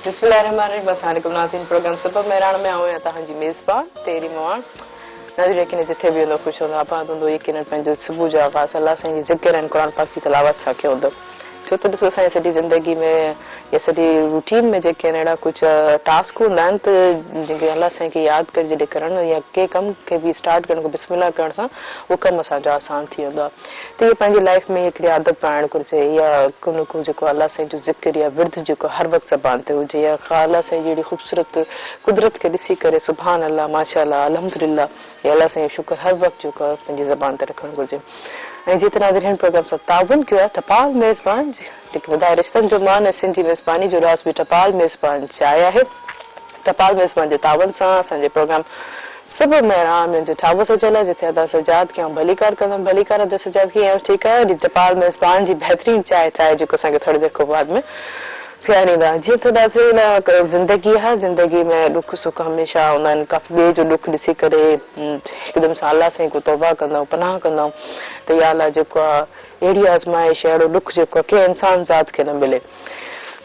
बिस्मिल्लाहिर्रहमानिर्रहीम। अस्सलामुअलैकुम नाज़रीन, प्रोग्राम सबब मेहरान में आऊं तव्हांजी मेज़बान तेरी मवान नाज़रीन। यकीन जिथे भी हूंदो ख़ुशि हूंदो आबाद हूंदो। यकीन पंहिंजो सुबुह जो आगाज़ अल्लाह साईं जी ज़िक्र ऐं क़ुरान पाक जी तिलावत सां कयो हूंदो। छो त ॾिसो असांजी सॼी ज़िंदगी में या सॼी रूटीन में जेके अहिड़ा कुझु टास्क हूंदा आहिनि त जेके अल्लाह साईं खे यादि करे जॾहिं करणु या कंहिं कम खे बि स्टार्ट करण खां बिस्मिल्लाह करण सां उहो कमु असांजो आसान थी वेंदो आहे। त इहा पंहिंजी लाइफ में हिकिड़ी आदत पाइणु घुरिजे या को जेको अल्लाह साईं जो ज़िक्र या विर्द जेको हर वक़्तु ज़बान ते हुजे या अल्लाह साईं जहिड़ी ख़ूबसूरत कुदरत खे ॾिसी करे सुभान अल्लाह माशाअल्लाह अल्हम्दुलिल्लाह या अल्लाह साईं जो शुक्र हर वक़्तु जेको आहे पंहिंजी ज़बान ते रखणु घुरिजे। ऐं जीअं त नाज़रीन प्रोग्राम सां ताउन कयो आहे टपाल मेज़बान जेके वधाए रिश्तनि जो मान ऐं सिंध जी मेज़बानी जो राज़ बि टपाल मेज़बान चाहे आहे। टपाल मेज़बान जे ताउन सां असांजे प्रोग्राम सभु मेहरान मुंहिंजो ठाबो सजल आहे जिथे अदा सजाद कयूं भलीकार कंदमि भलीकार अदा सजाद कीअं ठीकु आहे। टपाल मेज़बान जी बहितरीन चांहि जेको असांखे थोरी देरि खां बाद में पीआरींदा। जीअं त ॾाढी ज़िंदगी आहे, ज़िंदगी में ॾुख सुख हमेशह हूंदा आहिनि। काफ़ी ॿिए जो ॾुख ॾिसी करे हिकदमि सां अल्लाह साईं को तौबा कंदाऊं पनाह कंदाऊं त या अल्लाह जेको आहे अहिड़ी आज़माइश अहिड़ो ॾुख जेको आहे कंहिं इंसान ज़ात खे न मिले।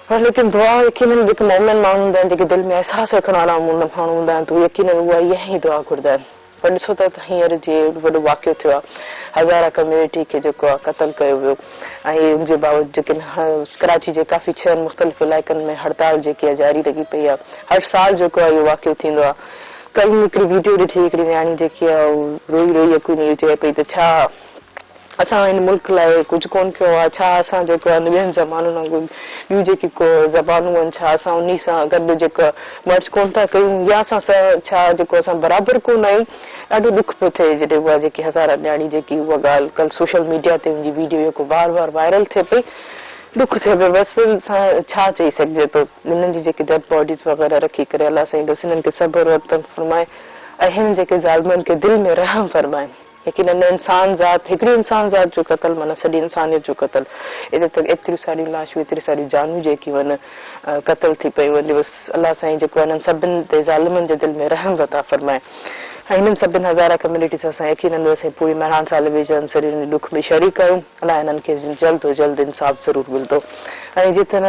पर लेकिन दुआ यकीननि जेके मोमिन माण्हू हूंदा आहिनि जेके दिलि में अहसास रखण वारा माण्हू हूंदा आहिनि त उहे यकीननि उहा इहा ई दुआ घुरंदा आहिनि। पर ॾिसो त हींअर जीअं वॾो वाक़ियो थियो आहे हज़ारा कम्यूनिटी खे जेको आहे क़तल कयो वियो ऐं उनजे बावजूदि जेके कराची जे काफ़ी 6 मुख़्तलिफ़ इलाइक़नि में हड़ताल जेकी आहे जारी लॻी पई आहे। हर साल जेको आहे इहो वाक़ियो थींदो आहे। कल्ह हिकिड़ी वीडियो ॾिठी हिकिड़ी नियाणी जेकी आहे रोई रोई अकुनी चए पई त छा असां हिन मुल्क लाइ कुझु कोन कयो आहे, छा असां जेको आहे ॿियनि ज़माननि वांगुरु ॿियूं जेकी को ज़बानूं आहिनि छा असां उन सां गॾु जेका मर्ज कोन था कयूं या असां छा जेको असां बराबरि कोन आहियूं। ॾाढो ॾुख पियो थिए जॾहिं उहा जेकी हज़ारा न्याणी जेकी उहा ॻाल्हि कल्ह सोशल मीडिया ते उनजी वीडियो जेको बार बार वायरल थिए पई ॾुख थिए पियो। बसि सां छा चई सघिजे थो। हिननि जी जेकी डेड बॉडीज़ वग़ैरह रखी करे अल्लाह साईं बसि हिननि खे सब्र वतन फरमाए ऐं हिन जेके ज़ालिमनि खे दिलि में रहम फरमाए। यकीननि इंसान ज़ात हिकिड़ी इंसान ज़ात जो क़तल माना सॼी इंसानियत जो क़तल हिते तक एतिरियूं सारियूं लाशूं एतिरियूं सारियूं जानूं जेकी वञ क़तल थी पई वञे। बसि अल्लाह साईं जेको हिननि सभिनि ते ज़ालिमनि जे दिलि में रहम वता फरमाए। ऐं हिननि सभिनि हज़ारा कम्यूनिटी सां असां यकीननि असां पूरी मेहरान साल विझनि सॼी ॾुख में शरीक कयूं। अलाए हिननि खे जल्द जो जल्द इंसाफ़ ज़रूरु मिलंदो। ऐं जिते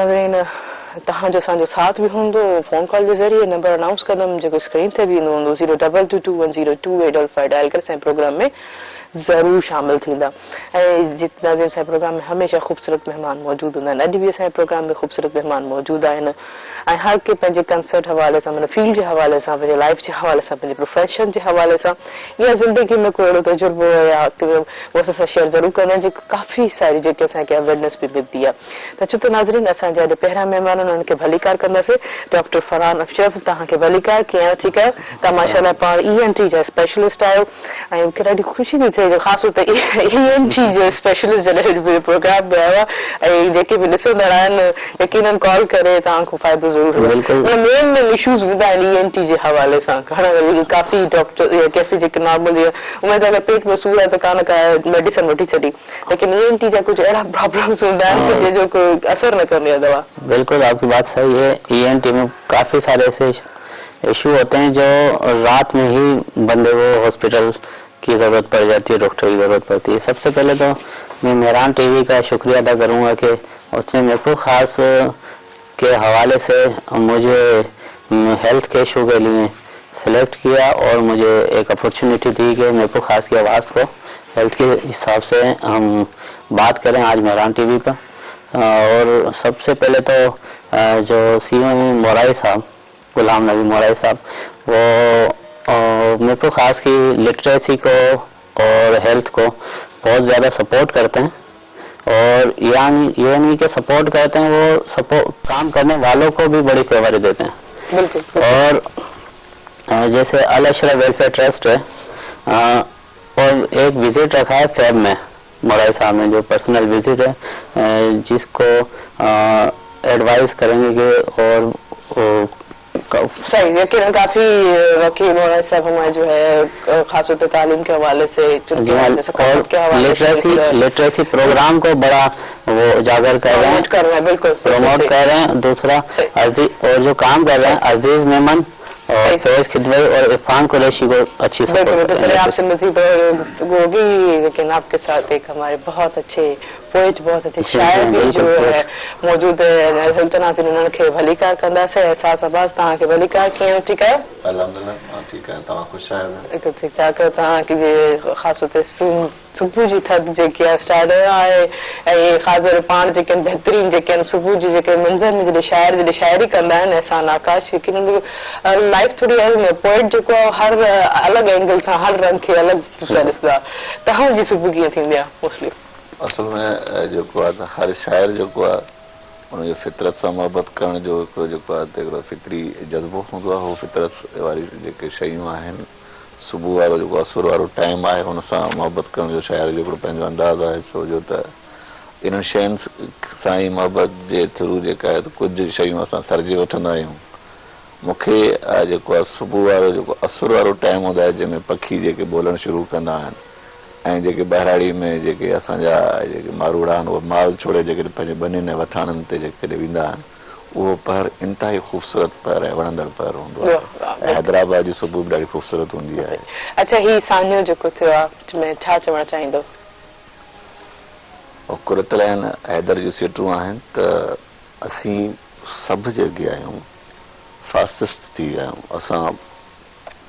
तव्हांजो असांजो साथ बि हूंदो फ़ोन कॉल जे ज़रिए नंबर अनाउंस कंदमि जेको स्क्रीन ते बि ईंदो हूंदो 02221022855 डायल करे असांजे प्रोग्राम में ज़रूरु शामिल थींदा। ऐं जिते असांजे प्रोग्राम में हमेशह ख़ूबसूरत महिमान मौजूदु हूंदा आहिनि। अॼु बि असांजे प्रोग्राम में ख़ूबसूरत महिमान मौजूदु आहिनि ऐं हर कंहिं पंहिंजे कंसर्ट हवाले सां माना फील्ड जे हवाले सां पंहिंजे लाइफ जे हवाले सां पंहिंजे प्रोफेशन जे हवाले सां या ज़िंदगी में को अहिड़ो तजुर्बो या उहो असां शेयर ज़रूरु कंदा आहिनि जेको काफ़ी सारी जेके असांखे अवेयरनेस बि मिलंदी आहे। त छो त नाज़रीन असांजा अॼु पहिरियां महिमान उन्हनि खे भलीकार कंदासीं। डॉक्टर फरहान अशरफ तव्हांखे भलीकार कीअं ठीकु आहे। तव्हां माशाअल्लाह पाण ENT जा स्पेशलिस्ट आहियो ऐं मूंखे ॾाढी ख़ुशी थी थिए जो ख़ासि तौर ते ENT जे स्पेशलिस्ट जॾहिं प्रोग्राम में आयो आहे ऐं जेके बि ॾिसंदड़ आहिनि यकीननि कॉल करे तव्हांखां फ़ाइदो ज़रूरु मेन इशूज़ हूंदा आहिनि ENT जे हवाले सां घणा काफ़ी डॉक्टर या काफ़ी जेके नॉर्मल उमेद अगरि पेट में सूर आहे त कान का मेडिसिन वठी छॾी लेकिन ENT जा कुझु अहिड़ा प्रॉब्लम्स हूंदा आहिनि जंहिंजो कोई असर न कंदी आहे दवा। बिल्कुल आपकी बात सही है। ENT में काफ़ी सारे ऐसे इशू होते हैं जो रात में ही बंदे को हॉस्पिटल की ज़रूरत पड़ जाती है, डॉक्टर की ज़रूरत पड़ती है। सबसे पहले तो मैं मेहरान टीवी का शुक्रिया अदा करूँगा कि उसने मेरे को ख़ास के हवाले से मुझे हेल्थ के इशू के लिए सेलेक्ट किया और मुझे एक अपॉर्चुनिटी दी कि मेरे को ख़ास की आवाज़ को हेल्थ के हिसाब से हम बात करें आज मेहरान टीवी पर। और सबसे पहले तो जो CM मोराई साहब गुलाम नबी मोराई साहब वो मेरे को ख़ास की लिटरेसी को और हेल्थ को बहुत ज़्यादा सपोर्ट करते हैं और ये नहीं कि सपोर्ट करते हैं, वो सपोर्ट काम करने वालों को भी बड़ी फेवर देते हैं। बिल्कुल। और जैसे अल अशरफ वेलफेयर ट्रस्ट है और एक विजिट रखा है फेब में मोराई साहब ने जो पर्सनल विजिट है जिसको एडवाइस करेंगे कि और सही यकीन काफी वकील मोराई साहब हमारे जो है खासतौर पर तालीम के हवाले से लिटरेसी प्रोग्राम को बड़ा वो उजागर कर रहे हैं, बिल्कुल प्रमोट कर रहे हैं। दूसरा और जो काम कर रहे हैं अजीज मेमन और फैज खिदवई और इरफान कुरैशी को अच्छी बिल्कुल। चलिए आपसे मजीद होगी, लेकिन आपके साथ एक हमारे बहुत अच्छे पोइट, बहुत अच्छे शायर भी जो है मौजूद है। हुल्तनाज़िन उन्हनि खे भली कार कंदासीं। एहसास अब्बास तव्हांखे भली कार कीअं? ठीकु आहे? अल्हम्दुलिल्लाह ठीक है। तव्हां ख़ुशि आहियो? ठीक ठाक। तव्हांखे ख़ासि तौर ते सुबुह जी थधि जेकी आहे स्टार्ट आहे, ऐं ख़ासि पाण जेके आहिनि बहितरीन जेके आहिनि सुबुह जी जेके मंज़र में जॾहिं शाइरी कंदा आहिनि एहसान आकाश, लेकिन लाइफ थोरी पोइट जेको आहे हर अलॻि एंगल सां हर रंग खे अलॻि सां ॾिसंदा। तव्हांजी सुबुह कीअं थींदी आहे मोस्टली? असल में जेको आहे हर शाइर जेको आहे उनजो फितरत सां मोहबत करण जो हिकिड़ो जेको आहे हिकिड़ो फितरी जज़्बो हूंदो आहे। उहो फितरत वारी जेके शयूं आहिनि, सुबुह वारो जेको असुर वारो टाइम आहे हुन सां मोहबत करण जो शाइर जो हिकिड़ो पंहिंजो अंदाज़ आहे। छो जो त इन्हनि शयुनि सां ई मोहबत जे थ्रू जेका आहे कुझु शयूं असां सरजे वठंदा आहियूं। मूंखे जेको आहे सुबुह वारो जेको असुर वारो टाइम हूंदो आहे जंहिंमें पखी जेके ॿोलणु शुरू कंदा आहिनि ऐं जेके बहिराड़ी में जेके असांजा जेके मारूड़ा आहिनि उहे माल छोड़े जेके पंहिंजे बनियुनि ऐं वथाणनि ते जेके वेंदा आहिनि, उहो पहर इंतिहाई ख़ूबसूरत पहर ऐं वणंदड़ पहर हूंदो आहे। हैदराबाद जी सुबुह बि ॾाढी ख़ूबसूरत हूंदी आहे। अच्छा, ही सान्यो जेको थियो आहे में छा चवणु चाहींदो? कुरतलैन हैदर जी सीटूं आहिनि त असीं सभु जेके आहियूं फासिस्ट थी विया आहियूं। असां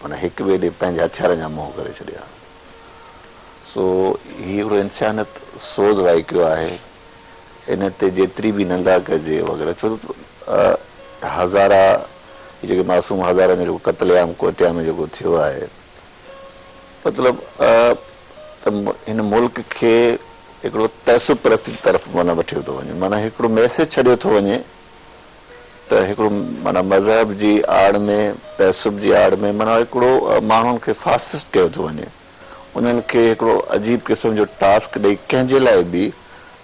माना हिकु ॿिए ॾे पंहिंजे हथियारनि जा मुंहुं करे छॾिया। सो हीउ हिकिड़ो इंसानियत सोज़ वाक़ियो आहे। इन ते जेतिरी बि निंदा कजे वग़ैरह, छो हज़ारा जेके मासूम हज़ारनि जो जेको क़त्लेआम कोटिया में जेको थियो आहे, मतिलबु त हिन मुल्क खे हिकिड़ो तहसुब परस्ती तरफ़ माना वठियो थो वञे। माना हिकिड़ो मैसेज छॾियो थो वञे त हिकिड़ो माना मज़हब जी आड़ में, तहसुब जी आड़ में माना हिकिड़ो माण्हुनि खे फासिस्ट कयो थो वञे। उन्हनि खे हिकिड़ो अजीब क़िस्म जो टास्क ॾेई कंहिंजे लाइ बि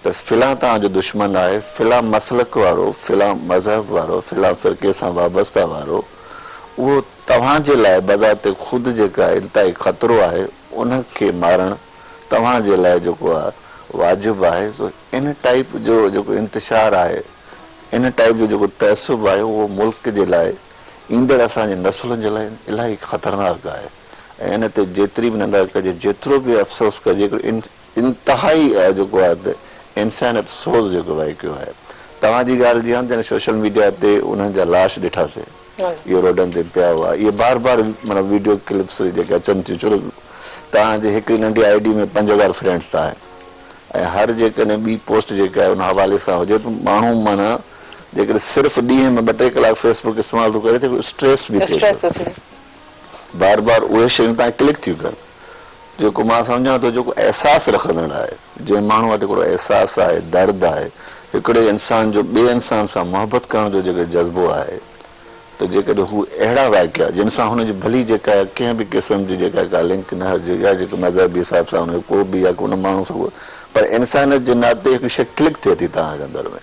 त फ़िलहाल तव्हांजो दुश्मन आहे, फ़िलहाल मसलक वारो, फ़िलहाल मज़हब वारो, फ़िलहाल फ़िरके सां वाबस्ता वारो, उहो तव्हांजे लाइ बज़ाते ख़ुदि जेका इंतिहाई ख़तरो आहे उनखे मारणु तव्हांजे लाइ जेको आहे वाजिबु आहे। सो इन टाइप जो जेको इंतिशार आहे, इन टाइप जो जेको तहसुब आहे, उहो मुल्क जे लाइ ईंदड़ असांजे नसुलनि जे लाइ इलाही ख़तरनाक आहे। ऐं इन ते जेतिरी बि निंदा कजे, जेतिरो बि अफ़सोस कजे, हिकिड़ो इंतिहाई जेको आहे त इंसानियत सोज़ जेको वाक़ियो आहे। तव्हांजी ॻाल्हि जी आहे त सोशल मीडिया ते उन्हनि जा लाश ॾिठासीं, इहो रोडनि ते पिया हुआ। इहे बार बार माना वीडियो क्लिप्स जेके अचनि थियूं, छो तव्हांजे हिकिड़ी नंढी ID में 5000 फ्रेंड्स था आहिनि ऐं हर जेकॾहिं ॿी पोस्ट जेका आहे उन हवाले सां हुजे त माण्हू माना जेकॾहिं सिर्फ़ु ॾींहं में 2-3 कलाक फेसबुक इस्तेमालु थो करे त स्ट्रेस बि थिए। बार बार उहे शयूं तव्हां क्लिक थियूं कनि जेको मां सम्झां थो जेको अहसासु रखंदड़ आहे, जंहिं माण्हू वटि हिकिड़ो अहसासु आहे, दर्द आहे, हिकिड़े इंसान जो ॿिए इंसान सां मोहबत करण जो जेको जज़्बो आहे, त जेकॾहिं हू अहिड़ा वाक़िया जिन सां हुनजी भली जेका आहे कंहिं बि क़िस्म जी जेका का लिंक न हुजे या जेको मज़हबी हिसाब सां हुनजो को बि या हुन माण्हू सां, पर इंसानियत जे नाते हिकु शइ क्लिक थिए थी तव्हांजे अंदर में।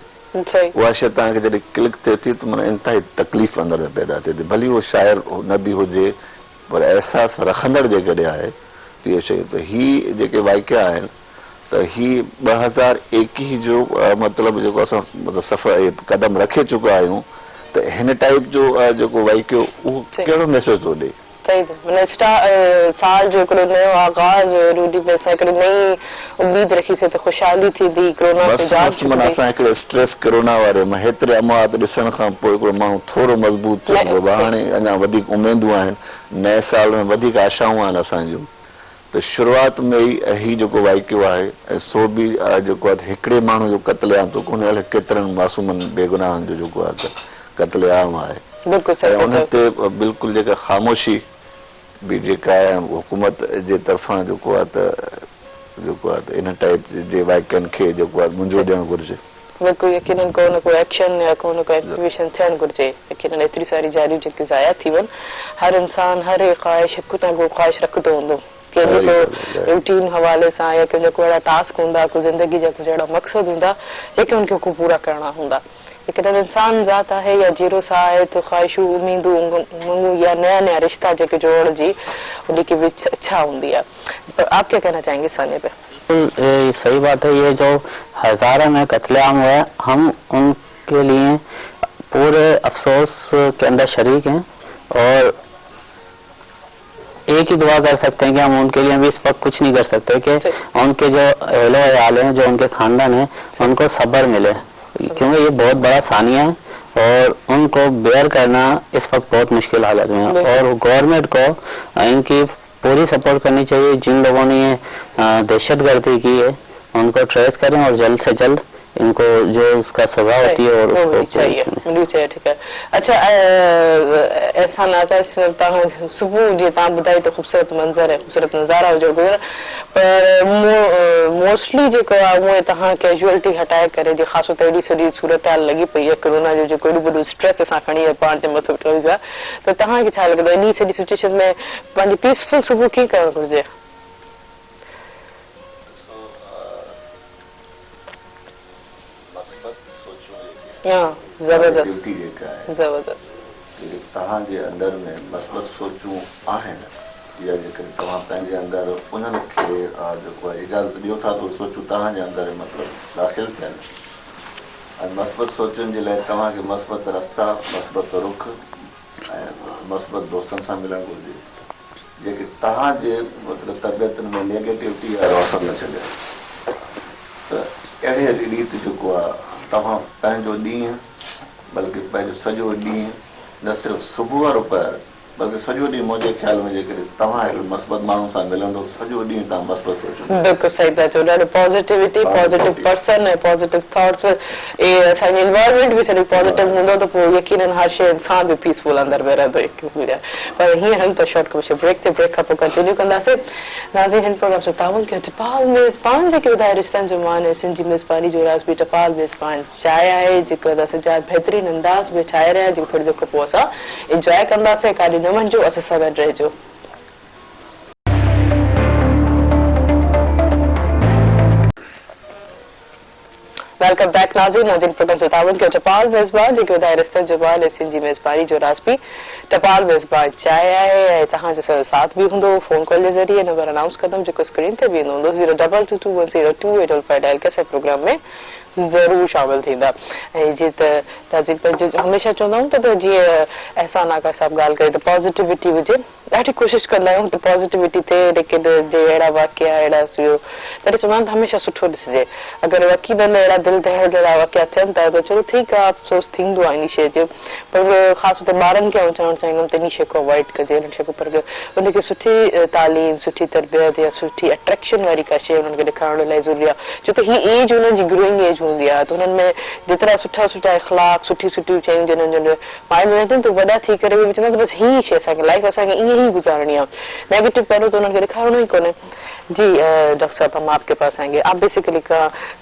उहा शइ तव्हांखे जॾहिं क्लिक थिए थी त माना इंतिहाई तकलीफ़ अंदर में पैदा थिए थी। भली उहो शाइर न बि हुजे, पर अहसासु रखंदड़ जेकॾहिं आहे त इहा शइ। त हीअ जेके वाक़िया आहिनि त हीअ 2021 जो मतिलबु जेको असां सफ़र क़दम रखे चुका आहियूं, त हिन टाइप जो जेको वाक़ियो उहो कहिड़ो मैसेज थो ॾे? साल जो हिकिड़ो नयो आगाज़, रूडी पे असां हिकिड़ी नई उम्मीद रखीसीं त ख़ुशहाली थींदी। कोरोना माना असां हिकिड़े स्ट्रेस कोरोना वारे मां हेतिरे अमात ॾिसण खां पोइ हिकिड़ो माण्हू थोरो मज़बूत थियो। हाणे अञा वधीक उमेदूं आहिनि, नए साल में वधीक आशाऊं आहिनि असांजूं। त शुरूआत में ई हीउ जेको वाक़ियो आहे ऐं सो बि जेको आहे हिकिड़े माण्हू जो क़त्लेआम थो कोन्हे, अलाए केतिरनि मासूमनि बेगुनाहनि जो जेको आहे त क़त्लेआम आहे। ऐं उन ते बिल्कुलु जेका ख़ामोशी बि जेका आहे हुकूमत जे तरफ़ां जेको आहे त इन टाइप जे वाक़ियनि खे जेको आहे मुंझो ॾियणु घुरिजे। बिल्कुलु यकीनन को न को एक्शन या को न को एक्टिवेशन थियणु घुरिजे। यकीनन एतिरी सारी जारियूं जेके ज़ाया थी वञनि, हर इंसान हर ख़्वाहिश हिकु न को ख़्वाहिश रखंदो हूंदो, कंहिंजो को रूटीन हवाले सां या कंहिंजो को अहिड़ा टास्क हूंदा, को ज़िंदगी जा कुझु अहिड़ा मक़सद हूंदा जेके उनखे को पूरा करणा हूंदा। लेकिन इंसान ज़ात आहे या जीरो सा आहे तो ख्वाहिशूं, उम्मीदों या नया नया रिश्ता जेके जोड़ने की उनकी भी इच्छा होती है। तो आप क्या कहना चाहेंगे सानिया पे? सही बात है। ये जो हज़ारों में कत्लेआम हुआ है, हम उनके लिए पूरे अफसोस के अंदर शरीक हैं और एक ही दुआ कर सकते हैं कि हम उनके लिए अभी इस वक्त कुछ नहीं कर सकते कि उनके जो अहलो अयाल हैं, जो उनके खानदान है, उनको सब्र मिले, क्योंकि ये बहुत बड़ा सानिया है और उनको बेयर करना इस वक्त बहुत मुश्किल हालत में है। और गवर्नमेंट को इनकी पूरी सपोर्ट करनी चाहिए। जिन लोगों ने ये दहशतगर्दी की है उनको ट्रेस करें और जल्द से जल्द इनको जो उसका सजा होती है और उसको चाहिए ठीक है। अच्छा, ऐसा नाकाश सुबह जी तव्हां ॿुधाई त ख़ूबसूरत मंज़र है, ख़ूबसूरत नज़ारा हुजो गुज़र, पर मोस्टली जेको आहे उहे तव्हां कैजुअलिटी हटाए करे जे ख़ासि तौर ते एॾी सॼी सूरत हाल लॻी पई आहे कोरोना जो जेको एॾो वॾो स्ट्रेस असां खणी पाण ते मथो रहियो आहे, त तव्हांखे छा लॻंदो आहे इन सॼी सिचुएशन में पंहिंजी पीसफुल सुबुह कीअं करणु घुरिजे? ज़बरदस्त तव्हांजे अंदर में मस्बत सोचूं आहिनि या जेकॾहिं तव्हां पंहिंजे अंदरि उन्हनि खे जेको आहे इजाज़त ॾियो था त सोचूं तव्हांजे अंदरि मतिलबु दाख़िल थियनि। ऐं मस्बत सोचुनि जे लाइ तव्हांखे मस्बत रस्ता, मस्बत रुख ऐं मस्बत दोस्तनि सां मिलणु घुरिजे जेके तव्हांजे मतिलबु तबियतुनि में नेगेटिविटी वारो असरु न छॾे। त अहिड़े रीति जेको आहे तव्हां पंहिंजो ॾींहुं बल्कि पंहिंजो सॼो ॾींहुं न सिर्फ़ु सुबुह वारो पहर बल्कि सॼो ॾींहुं मुंहिंजे ख़्याल में जेकॾहिं तव्हां हिकु मस्बत माण्हू सां मिलंदो सॼो ॾींहुं तव्हां मस्बत सोचो। बिल्कुलु सही था चओ, ॾाढो पॉज़िटिविटी, पॉज़िटिव पर्सन ऐं पॉज़िटिव थॉट्स, इहे असांजी एनवायरमेंट बि सॼी पॉज़िटिव हूंदो त पोइ यकीनन हर शइ इंसान बि पीसफुल अंदरि में रहंदो। पर हींअर हम त शॉर्ट कुझु ब्रेक ते ब्रेक खां पोइ कंटिन्यू कंदासीं। नाज़रीन, हिन प्रोग्राम सां ताउन कयो टपाल मेज़बान जेके ॿुधाए रिश्तनि जो मान ऐं सिंधी मेज़बानी जो राज़ बि टपाल मेज़बान चांहि आहे जेको असां जा बहितरीन अंदाज़ में ठाहे रहिया जेको थोरी देरि खां पोइ असां इंजॉय कंदासीं। काॾे न वञिजो, असां सां गॾु रहिजो। वेलकम बैक नाज़रीन प्रोग्राम से तावन के टपाल मेज़बान जेके ॿुधाए रिश्तनि जो मान ऐं सिंधी मेज़बानी जो राज़ बि टपाल मेज़बान चांहि आहे ऐं तव्हांजो साथ बि हूंदो फ़ोन कॉल जे ज़रिए। नंबर अनाउंस कंदमि जेको स्क्रीन ते बि ईंदो हूंदो 022210285 डायल करे प्रोग्राम में ज़रूरु शामिल थींदा। ऐं जीअं त नाज़रीन पंहिंजो हमेशह चवंदा आहियूं त जीअं अहसान आका साहिबु ॻाल्हि करे त पॉज़िटिविटी हुजे, ॾाढी कोशिशि कंदा आहियूं त पॉज़िटिविटी थिए, लेकिन जे अहिड़ा वाक़िया अहिड़ा तॾहिं चवंदा आहिनि त हमेशह सुठो ॾिसिजे। अगरि यकीनन अहिड़ा दिलि दहड़ जहिड़ा वाक़िया थियनि था त चलो ठीकु आहे, अफ़सोस थींदो आहे इन शइ जो, पर ख़ासि तौर ते ॿारनि खे चवणु चाहींदमि त इन शइ खां अवॉइड कजे, इन शइ खां पर उनखे सुठी तालीम, सुठी तरबियत या सुठी अट्रैक्शन वारी का शइ उन्हनि खे ॾेखारण लाइ ज़रूरी आहे। छो त हीअ एज हुननि जी ग्रोइंग एज हूंदी आहे, त हुननि में जेतिरा सुठा सुठा इख़लाक़, सुठी सुठियूं शयूं जिन्हनि जो माइंड में वेंदियूं त वॾा थी करे बि चवंदा त बसि हीअ शइ असांखे लाइफ असांखे ईअं ई गुज़ारणी आहे, नेगेटिव पहिरियों त हुननि खे ॾेखारणो ई कोन्हे। जी डॉक्टर साहब, हम आपके पास आएंगे। आप बेसिकली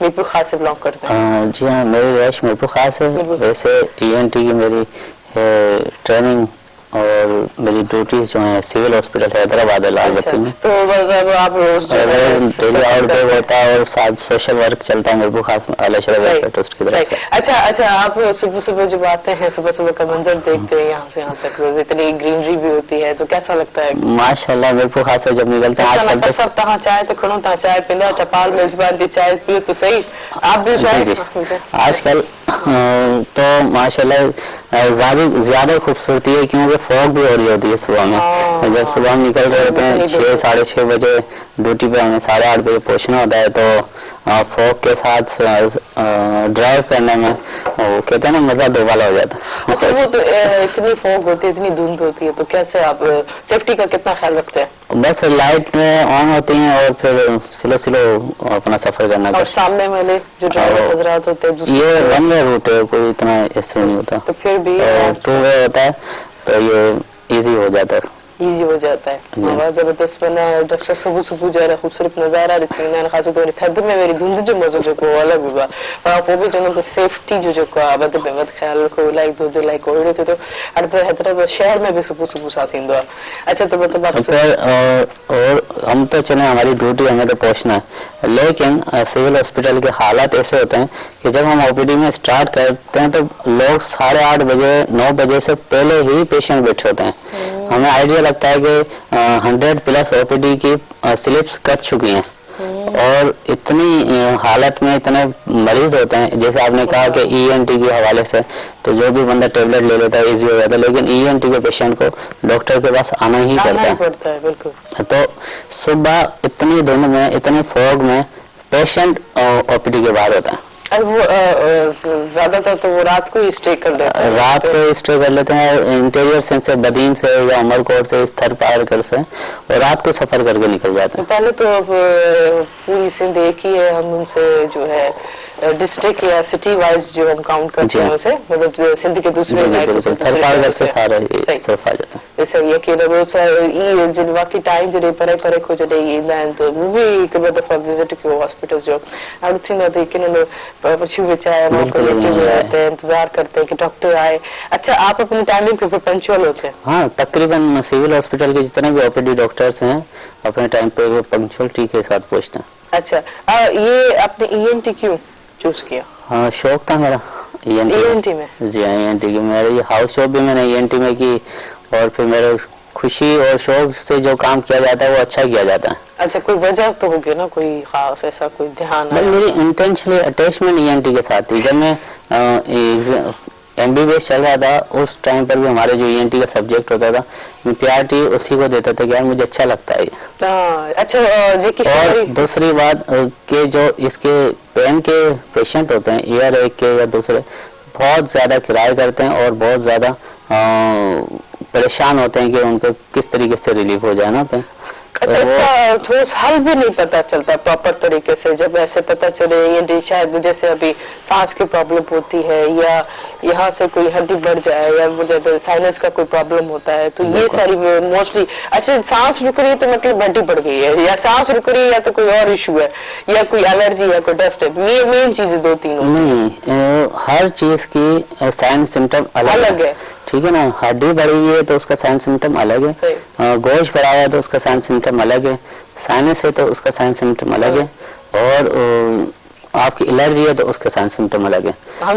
मीरपुर खास से बिलोंग करते हैं? जी हाँ, मेरी रैश मीरपुर खास है। वैसे ENT की मेरी ट्रेनिंग और मेरी ड्यूटी जो है सिविल हॉस्पिटल हैदराबाद है लालबत्ती में। तो आप रोज डेली आउट पे होता है और साथ सोशल वर्क चलता है मीरपुर खास में आलशरा वेलफेयर ट्रस्ट की तरफ से। अच्छा, आप सुबह सुबह जब आते हैं, सुबह सुबह का मंजर देखते हैं यहाँ से यहाँ तक, रोज इतनी ग्रीनरी भी होती है, तो कैसा लगता है? माशाल्लाह, मीरपुर खास से जब निकलते हैं आजकल तो सब तहाँ चाय तो खड़ो, तहाँ चाय पीना, टपाल मेजबान की चाय पियो तो सही, आप भी चाय आजकल तो माशाल्लाह ज्यादा खूबसूरती है क्योंकि फॉग भी हो रही होती है सुबह में। जब सुबह हम निकल रहे होते हैं 6 साढ़े 6 बजे ड्यूटी पे, हमें 8:30 बजे पहुंचना होता है, तो फॉग के साथ ड्राइव करने में वो कहते हैं ना मजा दोबारा हो जाता है। अच्छा, वो तो इतनी फॉग होती है, इतनी धुंध होती है, तो कैसे आप सेफ्टी का कितना ख्याल रखते हैं? बस लाइट में ऑन होती हैं और फिर स्लो अपना सफर करना। और सामने वाले जो ड्राइवर हजरात होते हैं, ये वन वे रूट है, कोई इतना ऐसे नहीं होता, तो फिर भी 2 वे होता है, तो ये इजी हो जाता है। इजी हो जाता है। बहुत जबरदस्त बना है डॉक्टर। सुबह सुबह जो है खूबसूरत नज़ारा ॾिसंदा आहिनि, ख़ासि तौर थधि में वरी धुंध जो मज़ो जेको अलॻि हूंदो आहे, पर पोइ बि चवंदमि त सेफ्टी जो जेको आहे वधि में वधि ख़्यालु रखो। इलाही धुंध इलाही कोहीड़ो थिए थो, हैदराबाद शहर में भी सुबह सुबह सां थींदो आहे। अच्छा, तो मतलब और हम तो चले, हमारी ड्यूटी हमें तो पहुंचना है, लेकिन सिविल हॉस्पिटल के हालात ऐसे होते हैं कि जब हम OPD में स्टार्ट करते हैं तो लोग 8:30 बजे 9 बजे से पहले ही पेशेंट बैठे होते हैं। हमें आइडिया लगता है कि 100+ OPD की स्लिप्स कट चुकी हैं और इतनी हालत में इतने मरीज होते हैं, जैसे आपने कहा कि ईएनटी के हवाले से तो जो भी बंदा टेबलेट ले लेता है इजी हो जाता है, लेकिन ईएनटी के पेशेंट को डॉक्टर के पास आना ही पड़ता है। बिल्कुल। तो सुबह इतनी धुंध में, इतनी फॉग में पेशेंट ओपीडी के बाहर होता है। वो ज्यादातर तो वो रात को ही स्टे कर लेते हैं, रात को स्टे कर लेते हैं इंटीरियर से बदीन से या उमरकोट से, इस थर पार कर से, और रात को सफर करके निकल जाते हैं। पहले तो पूरी सिंध एक ही है, हम उनसे जो है डिस्ट्रिक्ट या सिटी वाइज जो हम काउंट करते हैं उसे, मतलब सिंध के दूसरे थर पार कर से सारा इस तरफ आ जाता है। जैसे यकीन ई जिन वाकई टाइम जॾहिं परे परे को जॾहिं ईंदा आहिनि त मूं बि हिकु ॿ दफ़ा विज़िट कयो हॉस्पिटल जो, ॾाढो थींदो आहे त यकीन पशु बेचारे इंतजार करते हैं कि डॉक्टर आए। अच्छा, आप अपनी टाइमिंग पे पंक्चुअल होते हैं? हाँ, तकरीबन सिविल हॉस्पिटल के जितने भी ओपीडी डॉक्टर्स हैं अपने टाइम पे पंक्चुअलिटी के साथ पहुंचते हैं। अच्छा, ये आपने ईएनटी क्यों चूज किया? हाँ, शौक था मेरा ईएनटी में। जी हाँ, ईएनटी की मेरी हाउस जॉब भी मैंने ईएनटी में की, और फिर मेरे खुशी और शौक से जो काम किया जाता है वो अच्छा किया जाता है। अच्छा, कोई वजह तो होगी ना, कोई खास ऐसा कोई ध्यान? मेरी इंटेंशनली अटैचमेंट ईएनटी के साथ थी। जब मैं एमबीबीएस चल रहा था उस टाइम पर भी हमारे जो ईएनटी का सब्जेक्ट होता था, मैं प्रायोरिटी उसी को देता था कि यार मुझे अच्छा लगता है। अच्छा, और दूसरी बात कि जो इसके पेन के पेशेंट होते हैं, ईयर एक के या दूसरे, बहुत ज्यादा किराए करते हैं और बहुत ज्यादा परेशान होते हैं कि उनको किस तरीके से रिलीफ हो जाए ना। अच्छा, इसका ठोस हल भी नहीं पता चलता प्रॉपर तरीके से। जब ऐसे पता चले ये शायद जैसे अभी सांस की प्रॉब्लम होती है, या यहाँ से कोई हड्डी बढ़ जाए, या साइनस का कोई प्रॉब्लम होता है, तो ये सारी मोस्टली। अच्छा, सांस रुक रही है तो मतलब हड्डी बढ़ गई है, या सांस रुक रही है, या तो कोई और इशू है, या कोई एलर्जी या कोई डस्ट है। ये मेन चीजें दो तीन नहीं, हर चीज की साइन सिम्टम अलग है। ठीक है ना, हड्डी बढ़ी हुई है तो उसका साइन सिम्टम अलग है, गोश्त बढ़ा हुआ है तो उसका साइन सिम्टम अलग है, साइनस है तो उसका साइन सिम्टम अलग है, और आपकी एलर्जी है तो उसके साइन सिम्टम अलग है।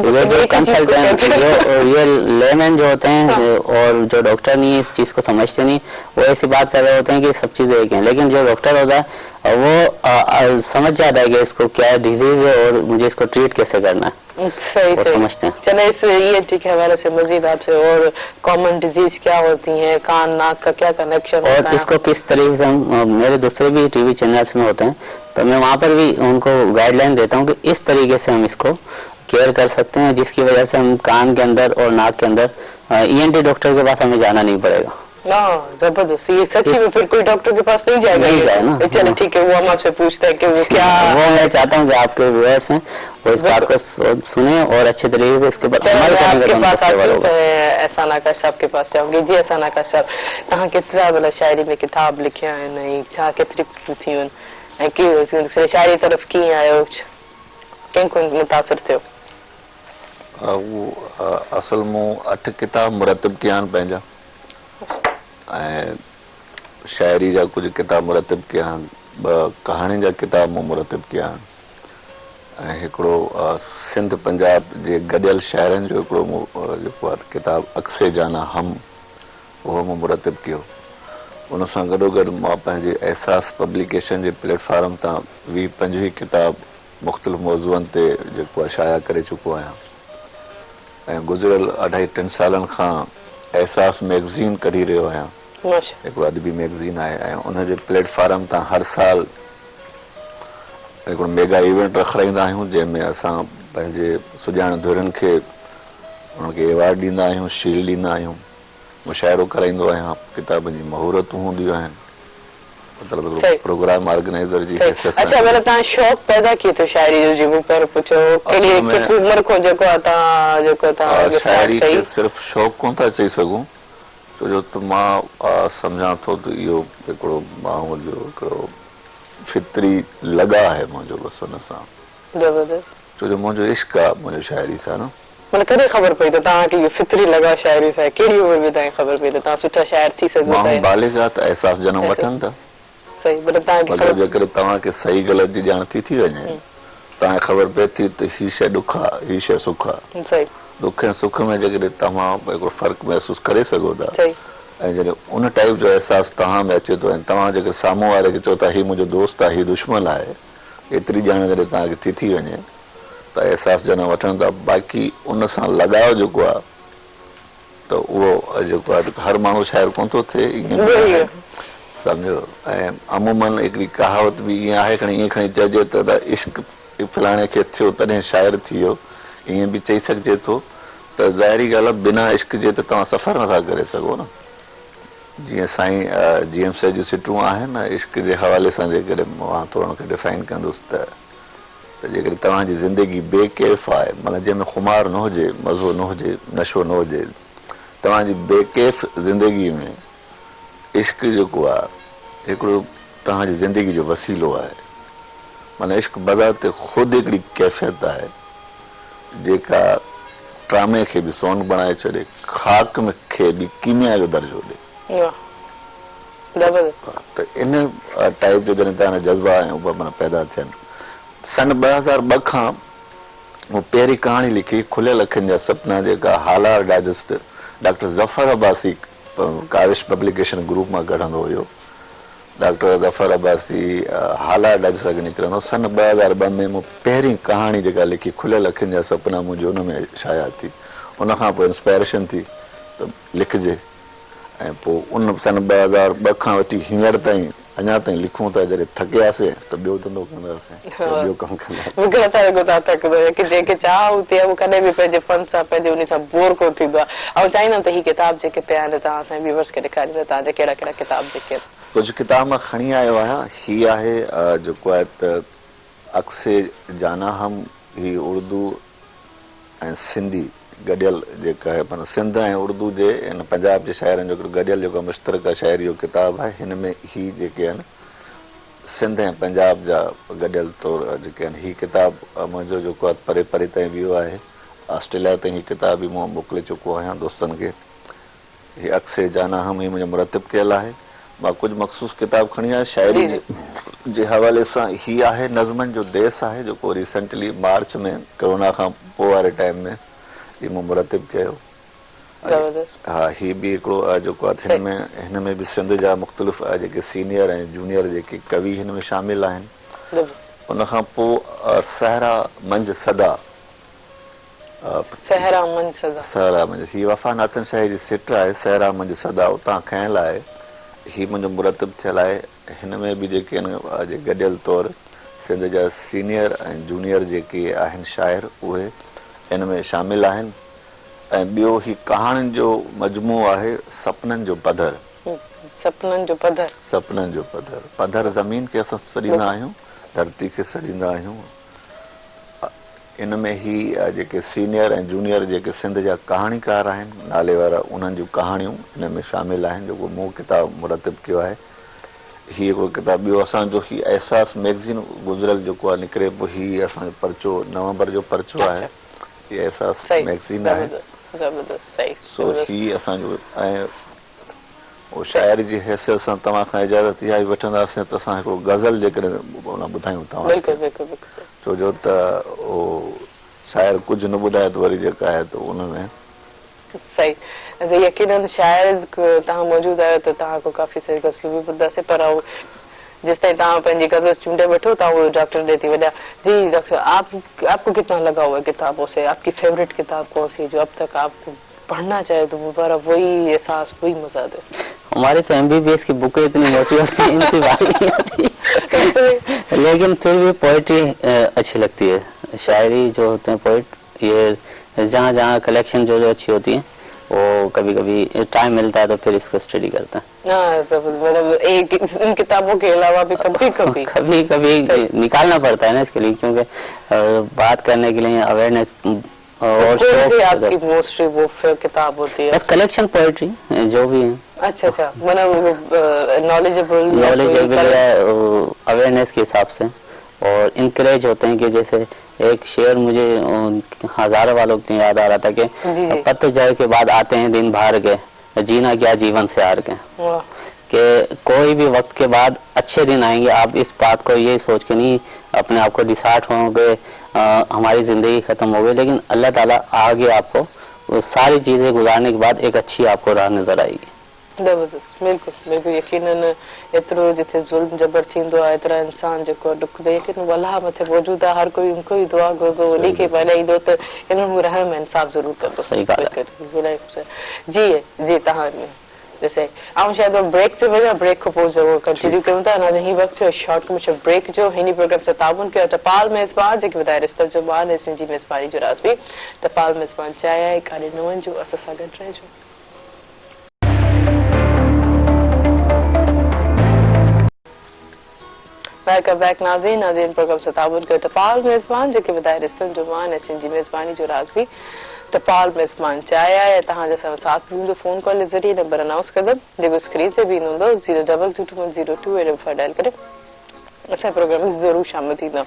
ये जो कंसल्टेंट, ये लेमैन जो होते हैं और जो डॉक्टर नहीं इस चीज को समझते नहीं, वो ऐसी बात कर रहे होते हैं कि सब चीजें एक हैं, लेकिन जो डॉक्टर होता है वो समझ जाता है कि इसको क्या डिजीज है और मुझे इसको ट्रीट कैसे करना है। सही समझते हैं। चले, इस ईएनटी के हवाले से मजीद आपसे और कॉमन डिजीज क्या होती हैं, कान नाक का क्या कनेक्शन होता है, और इसको किस तरीके से हम, मेरे दूसरे भी टीवी चैनल्स में होते हैं तो मैं वहाँ पर भी उनको गाइडलाइन देता हूँ कि इस तरीके से हम इसको केयर कर सकते हैं, जिसकी वजह से हम कान के अंदर और नाक के अंदर ईएनटी डॉक्टर के पास हमें जाना नहीं पड़ेगा। जबरदस्त, ये सच्ची में फिर कोई डॉक्टर के पास नहीं जाएगा? नहीं जाए ना। चलो ठीक है, वो हम आपसे पूछते हैं कि वो क्या, वो मैं चाहता हूँ कि आपके व्यूअर्स हैं वो इस बात को सुने और अच्छे तरीके से इसके ऊपर अमल करने के पास आती हूँ। एहसान आकाश साहब के पास जाऊंगी। जी एहसान आकाश साहब, तव्हां केतिरा भला शायरी में किताब लिखिया आहिनि, छा केतिरी थियूं आहिनि, ऐं शायरी तरफ़ कीअं आहियो, कंहिं मुतासिर थियो? असल मूं 8 किताब मुरतब कया आहिनि पंहिंजा, ऐं शायरी जा कुछ किताब मुरतब कया आहिनि, 2 कहाणी जा किताब मूं मुरतब कया आहिनि, ऐं हिकिड़ो सिंध पंजाब जे गॾियल शाइरनि जो हिकिड़ो मूं जेको आहे किताब अक्से जाना हम, उहो मूं मुरतब कयो। उन सां गॾोगॾु मां पंहिंजे एहसास पब्लिकेशन जे प्लेटफॉर्म तां 20-25 किताब मुख़्तलिफ़ मौज़ूअनि ते जेको आहे शाया करे चुको आहियां, ऐं गुज़िरियल 2.5-3 सालनि खां एहसास मैगज़ीन कढी रहियो आहियां, हिकिड़ो अदबी मैगज़ीन आहे, ऐं उनजे प्लेटफॉर्म तां हर साल हिकिड़ो मेगा इवेंट रखाईंदा आहियूं, जंहिंमें असां पंहिंजे सुञाण धुरनि खे उनखे एवार्ड ॾींदा आहियूं, शील्ड ॾींदा आहियूं, मुशाइरो कराईंदो आहियां, किताबनि जी महूरतूं हूंदियूं आहिनि, मतिलबु प्रोग्राम ऑर्गेनाइज़र जी हैसियत सां। अच्छा, मतलब तव्हां शौक़ पैदा किए थे शायरी जो, जी मूं पहिरियों पुछो, केॾी उमिरि खां जेको तव्हां शायरी खे सिर्फ़ शौक़ कोन था चई सघूं, छो जो त मां सम्झां थो त इहो हिकिड़ो माण्हूअ जो हिकिड़ो फितरी लॻा आहे मुंहिंजो, बसि हुन सां। ज़बरदस्त, छो जो मुंहिंजो इश्क़ आहे मुंहिंजो शायरी सां न। मतलब कॾहिं ख़बर पई त तव्हांखे इहो फितरी लॻा शायरी सां? कहिड़ी उमिरि में तव्हांखे ख़बर पई त तव्हां सुठा शाइर थी सघो था? माण्हू बालिग़ आहे त एहसास जनम वठनि था। सही, मतलब तव्हांखे जेकॾहिं तव्हांखे सही ग़लति जी ॼाण थी वञे, तव्हांखे ख़बर पए थी त हीअ शइ ॾुख आहे, हीअ शइ सुख आहे। सही, दुख ऐं सुख में जेकॾहिं तव्हां हिकिड़ो फ़र्क़ु महसूसु करे सघो था, सही, ऐं जॾहिं उन टाइप जो अहसासु तव्हां में अचे थो, ऐं तव्हां जेके साम्हूं वारे खे चओ था हीउ मुंहिंजो दोस्त आहे, हीउ दुश्मन आहे, एतिरी ॼाण जॾहिं तव्हांखे थी वञे त अहसासु ॼण वठण था। बाक़ी उन सां लॻाव जेको आहे त उहो जेको आहे हर माण्हू शाइर कोन थो थिए ईअं सम्झो। ऐं अमूमन हिकिड़ी कहावत बि ईअं आहे, खणी ईअं खणी चइजे त इश्क फलाणे खे थियो तॾहिं शाइर थी वियो, ईअं बि चई सघिजे थो। त ज़ाहिरी ॻाल्हि आहे बिना इश्क जे त तव्हां सफ़र नथा करे सघो न। जीअं साईं GM साहिब जूं सिटूं आहिनि न, इश्क जे हवाले सां जेकॾहिं मां थोरो हुनखे डिफाइन कंदुसि त जेकॾहिं तव्हांजी ज़िंदगी बेकैफ़ आहे, माना जंहिंमें खुमार न हुजे, मज़ो न हुजे, नशो न हुजे, तव्हांजी बेकैफ़ ज़िंदगी में इश्क जेको आहे हिकिड़ो तव्हांजी ज़िंदगी जो वसीलो आहे। माना इश्क बज़ाते ख़ुदि हिकिड़ी कैफ़ियत आहे जेका ट्रामे खे बि सोन बणाए छॾे, ख़ाक में खे बि कीमिया जो दर्जो ॾे। त इन टाइप जो जॾहिं तव्हांजा जज़्बा ऐं माना पैदा थियनि। सन 2002 खां मूं पहिरीं कहाणी लिखी खुलियल अखियुनि जा सपना, जेका Halar digest doctor Zafar Abbasi Kawish publication group मां कढंदो हुयो। डॉक्टर ज़फ़र अब्बासी हालार डाइजेस्ट अॻु निकिरंदो। सन 2002 में मूं पहिरीं कहाणी जेका लिखी खुलियल अखियुनि जा सपना, मुंहिंजी उन में शाया थी। उनखां पोइ इंस्पायरेशन थी त लिखिजे। ऐं पोइ उन सन 2002 खां वठी हींअर ताईं अञा ताईं लिखूं था। जॾहिं थकियासीं त ॿियो धंधो कंदासीं, ॿियो कमु कंदासीं। जेके चाह हूंदी आहे उहो कॾहिं बि पंहिंजे फन सां पंहिंजे उन सां बोर कोन थींदो आहे। ऐं चाहींदमि त हीअ किताब जेके पिया आहिनि तव्हां असांजे व्यूअर्स खे ॾेखारींदा, तव्हांजा कहिड़ा कहिड़ा किताब जेके कुझु किताब मां खणी आयो आहियां। हीअ आहे जेको आहे त अक्से जाना हम, ही उर्दू ऐं सिंधी गॾियल जेका आहे, माना सिंध ऐं उर्दू जे हिन पंजाब जे शाइरनि जो हिकिड़ो गॾियल जेको मुश्तरका शाइरी जो किताबु आहे। हिन में ही जेके आहिनि सिंध ऐं पंजाब जा गॾियल तौरु जेके आहिनि। हीअ किताबु मुंहिंजो जेको आहे परे परे ताईं वियो आहे, ऑस्ट्रेलिया ताईं हीअ किताब बि मां मोकिले चुको आहियां दोस्तनि खे। हीअ अक्से जाना हम ही मुंहिंजो मुरतिब कयल आहे। मां कुझु मख़सूस किताब खणी आहियां शाइरी जे हवाले सां। हीअ आहे नज़मनि जो देस आहे, जेको रिसेंटली मार्च में कोरोना खां पोइ वारे टाइम में हीअ मूं मुरतिब कयो। हा, हीअ बि हिकिड़ो जेको आहे हिन में बि सिंध जा मुख़्तलिफ़ जेके सीनियर ऐं जूनियर जेके कवि हिन में शामिल आहिनि। उनखां पोइ सहरा मंझि सदा, सहरा मंझि, हीअ वफ़ा नाथन शाह जी सिट आहे। सहरा मंझि सदा उतां खयल आहे। हीअ मुंहिंजो मुरतिब थियल आहे। हिन में बि जेके आहिनि गॾियल तौरु सिंध जा सीनियर ऐं जूनियर जेके आहिनि शाइर, उहे हिन में शामिल आहिनि। ऐं ॿियो ही कहाणियुनि जो मजमू आहे सपननि जो पधर। सपननि जो पधर, सपननि जो पधर। पधर ज़मीन खे असां सड़ींदा आहियूं, धरती खे सड़ींदा आहियूं। इन में ही जेके सीनियर ऐं जूनियर जेके सिंध जा कहाणीकार आहिनि नाले वारा, उन्हनि जूं कहाणियूं हिन में शामिल आहिनि, जेको मूं किताब मुरतिब कयो आहे। हीअ हिकिड़ो किताबु। ॿियो असांजो ही एहसास मैगज़ीन गुज़िरियल जेको आहे निकिरे पोइ हीअ असांजो पर्चो नवंबर जो पर्चो आहे। हीअ एहसास मैगज़ीन आहे। सो ही असांजो। ऐं उहो शाइर जी हैसियत सां तव्हां खां इजाज़त इहा ई वठंदासीं त असां हिकिड़ो गज़ल जेकॾहिं ॿुधायूं तव्हां, छो जो त उहो शाइर कुझु न ॿुधाए त वरी जेका आहे त उनमें सही यकीनन शायद तव्हां मौजूद आहियो त तव्हां को काफ़ी सारी गज़लूं भी ॿुधासीं, पर जिस ताईं तव्हां पंहिंजी गज़ल चूंडे बैठो था वो डॉक्टर ने दी वजह। जी डॉक्टर, आपको कितना लगा हुआ है किताबों से? आपकी फेवरेट किताब कौन सी जो अब तक आपको पढ़ना चाहे तो दोबारा वही एहसास वही मजा दे? हमारी तो MBBS की बुकें इतनी मोटी होती है, इनकी बारी नहीं आती। लेकिन फिर भी पोइट्री अच्छी लगती है। शायरी जो होते हैं पोइट, ये जहाँ जहाँ कलेक्शन जो अच्छी होती है वो कभी कभी टाइम मिलता है तो फिर इसको स्टडी करते हैं। मतलब एक इन किताबों के अलावा भी कभी कभी निकालना पड़ता है ना इसके लिए, क्योंकि बात करने के लिए अवेयरनेस। और कौन सी आपकी मोस्टली वो किताब होती है? बस कलेक्शन पोइट्री जो भी है। अच्छा, मतलब नॉलेजेबल है अवेयरनेस के हिसाब से, और इनकरेज होते हैं कि जैसे एक शेर मुझे हजारों वालों को याद आ रहा था कि पतझड़ के बाद आते हैं दिन भार के, जीना क्या जीवन से हार के, कि कोई भी वक्त के बाद अच्छे दिन आएंगे। आप इस बात को ये सोच के नहीं अपने आप को डिसार्ट होंगे हमारी ज़िंदगी ख़त्म हो गई, लेकिन अल्लाह ताला आगे आपको वो सारी चीज़ें गुजारने के बाद एक अच्छी आपको राह नज़र आएगी। जबरदस्त, बिल्कुल बिल्कुल यकीनन एतिरो जिथे ज़ुल्म जबर थींदो आहे एतिरा इंसान जेको दुख ते यकीन अल्लाह मथे मौजूद आहे हर कोई उनको ही दुआ घुरंदो वॾी खे ॾींदो त इन्हनि रहम इंसाफ़ ज़रूर कंदो सही ॻाल्हि आहे। जी जी तव्हां जैसे ऐं शायदि ब्रेक ते वञा ब्रेक खां पोइ ज़रूरु कंटिन्यू कयूं था अञा ही वक़्तु शॉर्ट कमर्शियल ब्रेक जो हिन प्रोग्राम सां ताबुन कयो टपाल मेज़बान जेके वधाए रिश्ते जो ॿार ऐं सिंधी मेज़बानी जो राज़ बि टपाल मेज़बान चाहिया आहे काॾे न वञिजो असां सां गॾु रहिजो। वेलकम बैक नाज़रीन प्रोग्राम से ताबुन कयो टपाल मेज़बान जेके वधाए रिश्तनि जो मान ऐं सिंधी मेज़बानी जो राज़ बि टपाल मेज़बान चाहिया है तव्हांजे साथ भी हूंदो फोन कॉल जे ज़रिए नंबर अनाउंस कंदमि जेको स्क्रीन ते बि हूंदो 0222102 डायल करे असांजे प्रोग्राम में ज़रूरु शामिल थींदा।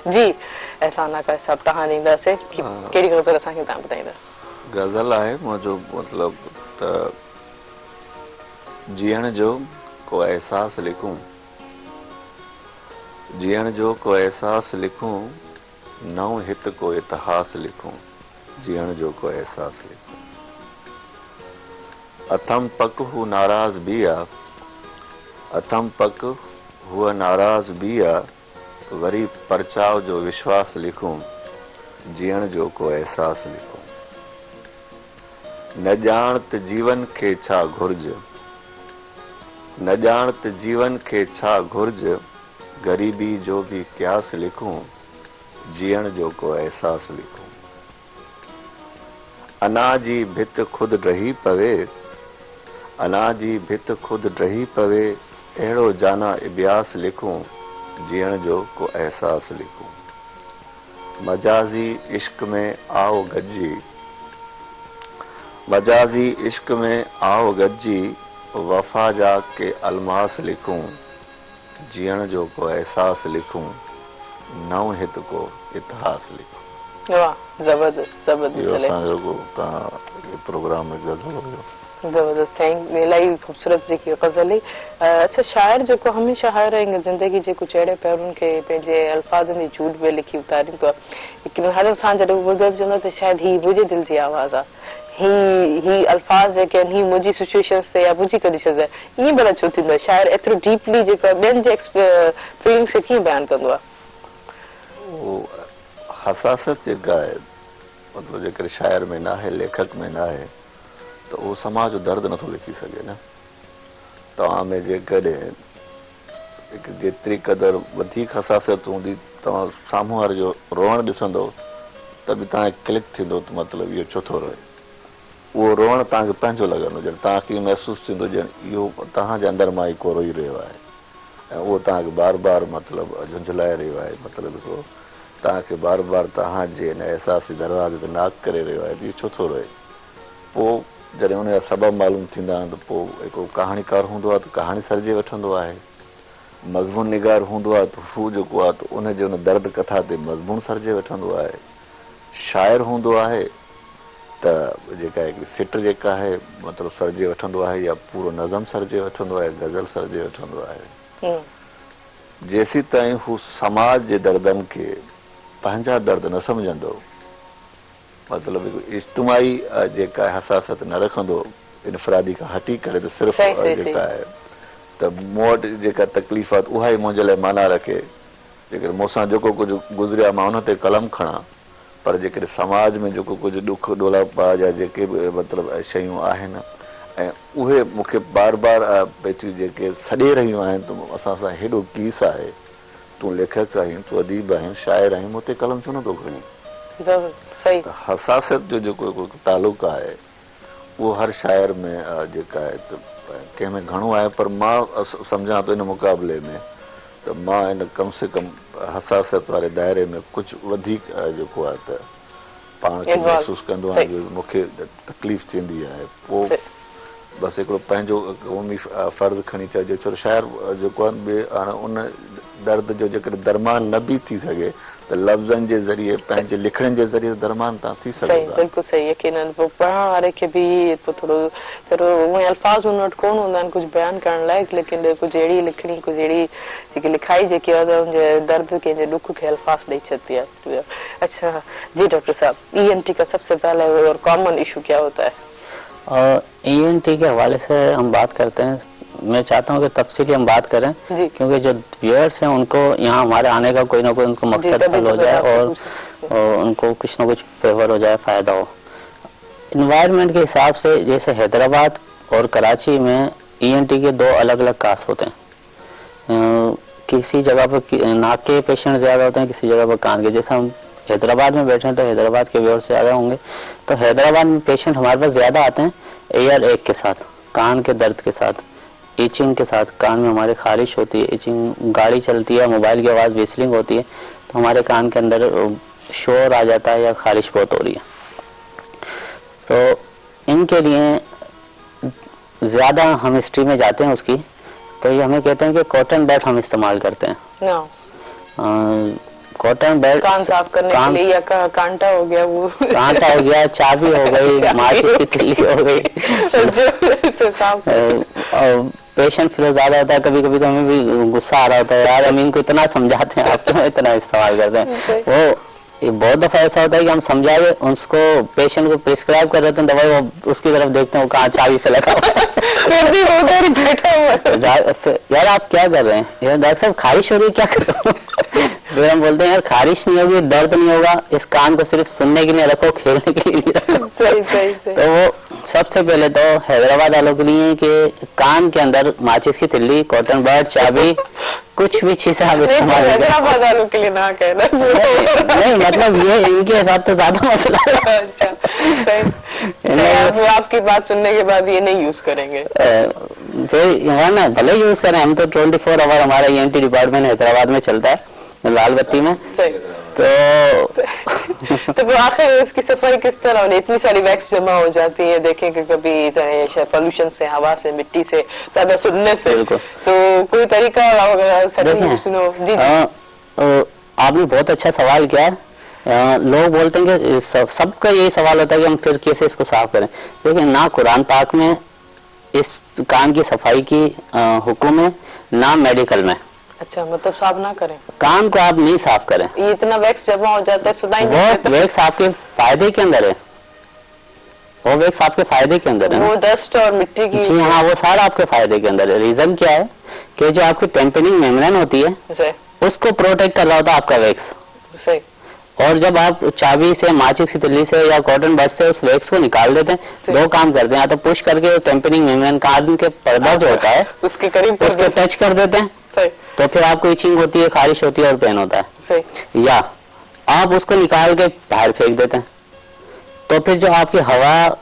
जी एहसान आकाश साहब तव्हां ॾींदासीं कहिड़ी गज़ल असांखे तव्हां ॿुधाईंदा? गज़ल आहे मुंहिंजो मतिलबु त जीअण जो को एहसास लिखूं जीअण जो को एहसास लिखूं नओं हित को इतिहास लिखूं जीअण जो को एहसास लिखूं अथम पक हू नाराज़ बि आहे अथम पक हूअ नाराज़ बि आहे वरी परचाव जो विश्वास लिखूं जीअण जो को एहसास लिखूं न ॼाण त जीवन खे छा घुर्ज न ॼाण त जीवन खे छा घुर्ज ग़रीबी जो भी क्यास लिखूं जीअण जो को एहसास लिखूं अना जी भित खुद रही पवे अना जी भित खुद रही पवे अहिड़ो जाना इब्यास लिखूं जीअण जो को एहसास लिखूं मजाजी इश्क में आओ गजी मजाजी इश्क में आओ गजी वफ़ा जा के अलमास लिखूं जीअण जो को एहसास लिखूं नओं हित को इतिहास लिखूं। वाह जबरदस्त प्रोग्राम में गज़ल हुयो जबरदस्त थैंक इलाही ख़ूबसूरत जेकी गज़ल हुई। अच्छा शाइर जेको हमेशा हर ज़िंदगी जे कुझु अहिड़े पहलुनि खे पंहिंजे अल्फाज़नि जी झूठ में लिखी उतारींदो आहे लेकिन हर इंसान जॾहिं ॿुधंदो चवंदो त शायदि ही मुंहिंजे दिलि जी आवाज़ आहे ही अल्फाज़ जेके आहिनि ही मुंहिंजी सिचुएशन्स ते या मुंहिंजी कंडीशन्स ते ईअं भला छो थींदो आहे शाइर एतिरो डीपली जेका ॿियनि जे फीलिंग्स खे कीअं बयानु कंदो आहे? उहो हसासत जेका आहे मतिलबु जेकर शाइर में न आहे लेखक में न आहे त उहो समाज जो दर्द नथो लिखी सघे न तव्हां में जेकॾहिं हिकु जेतिरी क़दुरु वधीक हसासियत हूंदी तव्हां साम्हूं वारे जो रोअण ॾिसंदो त बि तव्हांखे क्लिक थींदो त मतिलबु इहो छो थो रहे उहो रोअण तव्हांखे पंहिंजो लॻंदो ॼण तव्हांखे महसूसु थींदो ॼण इहो तव्हांजे अंदरि मां ई को रोई रहियो आहे ऐं उहो तव्हांखे बार बार मतिलबु झुंझलाए रहियो आहे मतिलबु हिकिड़ो तव्हांखे बार बार तव्हांजे हिन अहसास जे दरवाज़े ते नाक करे रहियो आहे त इहो छो थो रहे पोइ जॾहिं उनजा सबब मालूम थींदा आहिनि त पोइ हिकिड़ो कहाणीकार हूंदो आहे त कहाणी सर्जे वठंदो आहे मज़मून निगार हूंदो आहे त हू जेको आहे त उनजे उन दर्द कथा ते मज़मून सर्जे वठंदो आहे शाइर हूंदो आहे त जेका हिकिड़ी सिट जेका आहे मतिलबु सर्जे वठंदो आहे या पूरो नज़म सर्जे वठंदो आहे गज़ल सर्जे वठंदो आहे जेसी ताईं हू समाज जे दर्दनि खे पंहिंजा दर्द न सम्झंदो मतिलबु हिकु इज्तिमाही जेका आहे हसासत न रखंदो इनफरादी खां हटी करे त सिर्फ़ु जेका आहे त मूं वटि जेका तकलीफ़ आहे उहा ई मुंहिंजे लाइ माना रखे जेकर मूंसां जेको कुझु गुज़रियो आहे मां उन ते कलम खणा पर जेकॾहिं समाज में जेको कुझु ॾुख ॾोलापा जा जेके बि मतिलबु शयूं आहिनि ऐं उहे मूंखे बार बार पेची जेके सॾे रहियूं आहिनि त असां सां हेॾो पीस आहे तूं लेखक आहीं तूं अदीब आहीं शाइर आहीं मूं ते कलम छो नथो खणी हसासियत जो जेको हिकिड़ो तालुक़ु आहे उहो हर शाइर में जेका आहे त कंहिंमें घणो आहे पर मां सम्झां थो इन मुक़ाबले में त मां इन कम से कम हसासियत वारे दायरे में कुझु वधीक जेको आहे त पाण खे महसूसु कंदो आहियां जो मूंखे तकलीफ़ थींदी आहे पोइ बसि हिकिड़ो पंहिंजो क़ौमी फ़र्ज़ु खणी चइजे छो शाइर जेको आहे ॿिए हाणे उन दर्द जो जेकॾहिं दरमान न बि थी सघे त लफ़्ज़नि जे ज़रिए पंहिंजे लिखण जे ज़रिए दरमान तव्हां थी सघो था बिल्कुलु सही यकीनन पोइ पढ़ण वारे खे बि थोरो चलो उहे अल्फाज़ हुन वटि कोन हूंदा आहिनि कुझु बयानु करण लाइक़ लेकिन कुझु अहिड़ी लिखणी कुझु अहिड़ी जेकी लिखाई जेकी आहे त हुनजे दर्द कंहिंजे ॾुख खे अल्फाज़ ॾेई छॾंदी आहे। अच्छा जी डॉक्टर साहब ENT का सबसे पहला और कॉमन इशू क्या होता है? ईएनटी के हवाले से हम बात करते हैं, मैं चाहता हूँ कि तफसीली हम बात करें, क्योंकि जो व्यूअर्स हैं उनको यहाँ हमारे आने का कोई ना कोई उनको मकसद हल हो जाए और उनको कुछ ना कुछ फेवर हो जाए, फ़ायदा हो। इन्वायरमेंट के हिसाब से जैसे हैदराबाद और कराची में ईएनटी के 2 अलग अलग कास्ट होते हैं। किसी जगह पर नाक के पेशेंट ज़्यादा होते हैं, किसी जगह पर कान के। जैसे हम हैदराबाद में बैठे हैं तो हैदराबाद के व्यूअर्स ज़्यादा होंगे, तो हैदराबाद में पेशेंट हमारे पास ज़्यादा आते हैं एयर एक के साथ, कान के दर्द के साथ, इचिंग के साथ। कान में हमारे खारिश होती है, इचिंग, गाड़ी चलती है, मोबाइल की आवाज़ विस्लिंग होती है, तो हमारे कान के अंदर शोर आ जाता है या खारिश बहुत हो रही है। तो इनके लिए ज़्यादा हम हिस्ट्री में जाते हैं उसकी, तो ये हमें कहते हैं कि कॉटन बेड हम इस्तेमाल करते हैं। कॉटन बेड कान साफ करने के लिए, या कांटा हो गया, वो कांटा हो गया, चाबी हो गई, माचिस की तिल्ली हो गई जो साफ पेशेंट फिर ज़्यादा होता है। कभी कभी तो हमें भी गुस्सा आ रहा होता है, यार हम इनको इतना समझाते हैं, आप क्यों इतना इस्तेमाल करते हैं। वो बहुत दफ़ा ऐसा होता है कि हम समझा के उसको, पेशेंट को प्रिस्क्राइब कर देते हैं दवाई, वो उसकी तरफ देखते हैं वो कहाँ चाबी से लगा हुआ है, फिर भी उधर ही बैठा हुआ है। यार आप क्या कर रहे हैं, यार डॉक्टर साहब खारिश हो रही है, क्या कर रहे हो। फिर हम बोलते हैं यार खारिश नहीं होगी, दर्द नहीं होगा, इस कान को सिर्फ सुनने के लिए रखो, खेलने के लिए नहीं रखो। सही। तो वो सबसे पहले तो हैदराबाद वालों के लिए कि कान के अंदर माचिस की तिल्ली, कॉटन बड, चाबी, कुछ भी चीज आप इस्तेमाल करें। हैदराबाद वालों के लिए ना कहना। नहीं मतलब ये इनके साथ तो ज्यादा मसला है। अच्छा सही। वो आपकी बात सुनने के बाद ये नहीं यूज करेंगे। फिर वरना भले यूज करें, हम तो 24 आवर हमारा ईएनटी डिपार्टमेंट हैदराबाद में चलता है, लाल बत्ती में। तो वो आखिर उसकी सफाई किस तरह होनी, इतनी सारी वैक्स जमा हो जाती है, देखें कि कभी पोल्यूशन से, हवा से, मिट्टी से, ज्यादा सुनने से, तो कोई तरीका सुनो। जी आपने बहुत अच्छा सवाल किया है। लोग बोलते हैं कि सबका यही सवाल होता है कि हम फिर कैसे इसको साफ करें। लेकिन ना कुरान पाक में इस कान की सफाई की हुक्म है, ना मेडिकल में। अच्छा, मतलब साफ ना करें कान को, आप नहीं साफ करें। ये इतना वैक्स जमा हो जाता है, सुनाई नहीं देता। वो वैक्स आपके फायदे के अंदर है, वो वैक्स आपके फायदे के अंदर है, वो डस्ट और मिट्टी की। जी हाँ, वो सारा आपके फायदे के अंदर है। रीजन क्या है कि जो आपकी टेम्परिंग मेम्ब्रेन होती है उसको प्रोटेक्ट कर रहा होता है आपका वैक्स। सही। और जब आप चाबी से, माचिस की तिल्ली से या कॉटन बड से उस वैक्स को निकाल देते हैं, 2 काम करते हैं। या तो पुश करके टेम्परिंग मेम्ब्रेन, कान के पर्दा जो होता है उसके करीब उसको टच कर देते हैं। सही। तो फिर आपको इचिंग होती है, खारिश होती है और पेन होता है। सही। या आप उसको निकाल के बाहर फेंक देते हैं, तो फिर जो आपकी हवा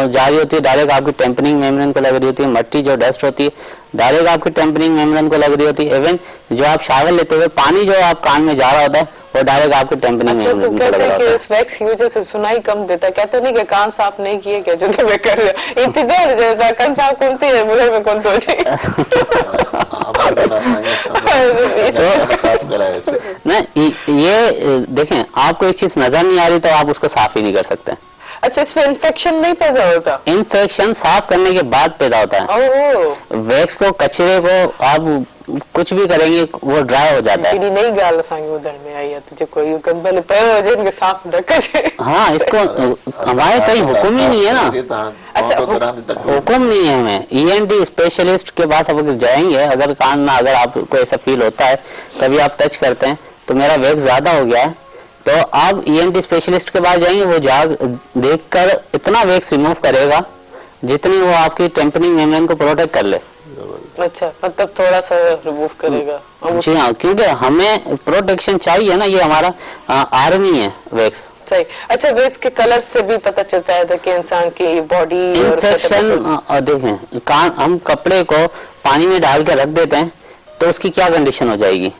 जा रही होती है डायरेक्ट आपकी टेम्परिंग मेम्ब्रेन को लग रही होती है, मट्टी जो डस्ट होती है डायरेक्ट आपकी टेम्परिंग मेम्ब्रेन को लग रही होती है। इवन जो आप शावर लेते हुए पानी जो आप कान में जा रहा होता है वो डायरेक्ट आपकी टेम्परिंग मेम्ब्रेन को लग रहा होता है। इस वैक्स की वजह से सुनाई कम देता है, कहते नहीं कि कान साफ नहीं किए क्या, जो तुम्हें कर रहे इतनी देर जाता कान साफ करती है, मुझे में कौन तो नहीं, ये देखें, आपको एक चीज नजर नहीं आ रही तो आप उसको साफ ही नहीं कर सकते। अच्छा, इसमें इन्फेक्शन नहीं पैदा होता? इन्फेक्शन साफ करने के बाद पैदा होता है। वैक्स को, कचरे को आप कुछ भी करेंगे वो ड्राई हो जाता है। नई गाल उधर में आई है तो कोई पहले पैर हो जाए साफ रखा जाए। हाँ, इसको हमारे कहीं हुक्म ही नहीं है ना। अच्छा, हुक्म नहीं है हमें। ईएनटी स्पेशलिस्ट के पास अब जाएंगे, अगर कान में अगर आपको ऐसा फील होता है, कभी आप टच करते हैं तो मेरा वैक्स ज्यादा हो गया है, तो आप ईएनटी स्पेशलिस्ट के पास जाएंगे, वो देखकर इतना वैक्स रिमूव करेगा जितनी वो आपकी टेम्परिंग मेम्ब्रेन को प्रोटेक्ट कर ले। अच्छा, मतलब थोड़ा सा रिमूव करेगा। जी हाँ, क्योंकि हमें प्रोटेक्शन चाहिए ना, ये हमारा आर्मी है वैक्स। सही। अच्छा, वैक्स के कलर से भी पता चलता है कि इंसान की बॉडी इन्फेक्शन। देखें, कान, हम कपड़े को पानी में डाल के रख देते हैं तो उसकी क्या कंडीशन हो जाएगी,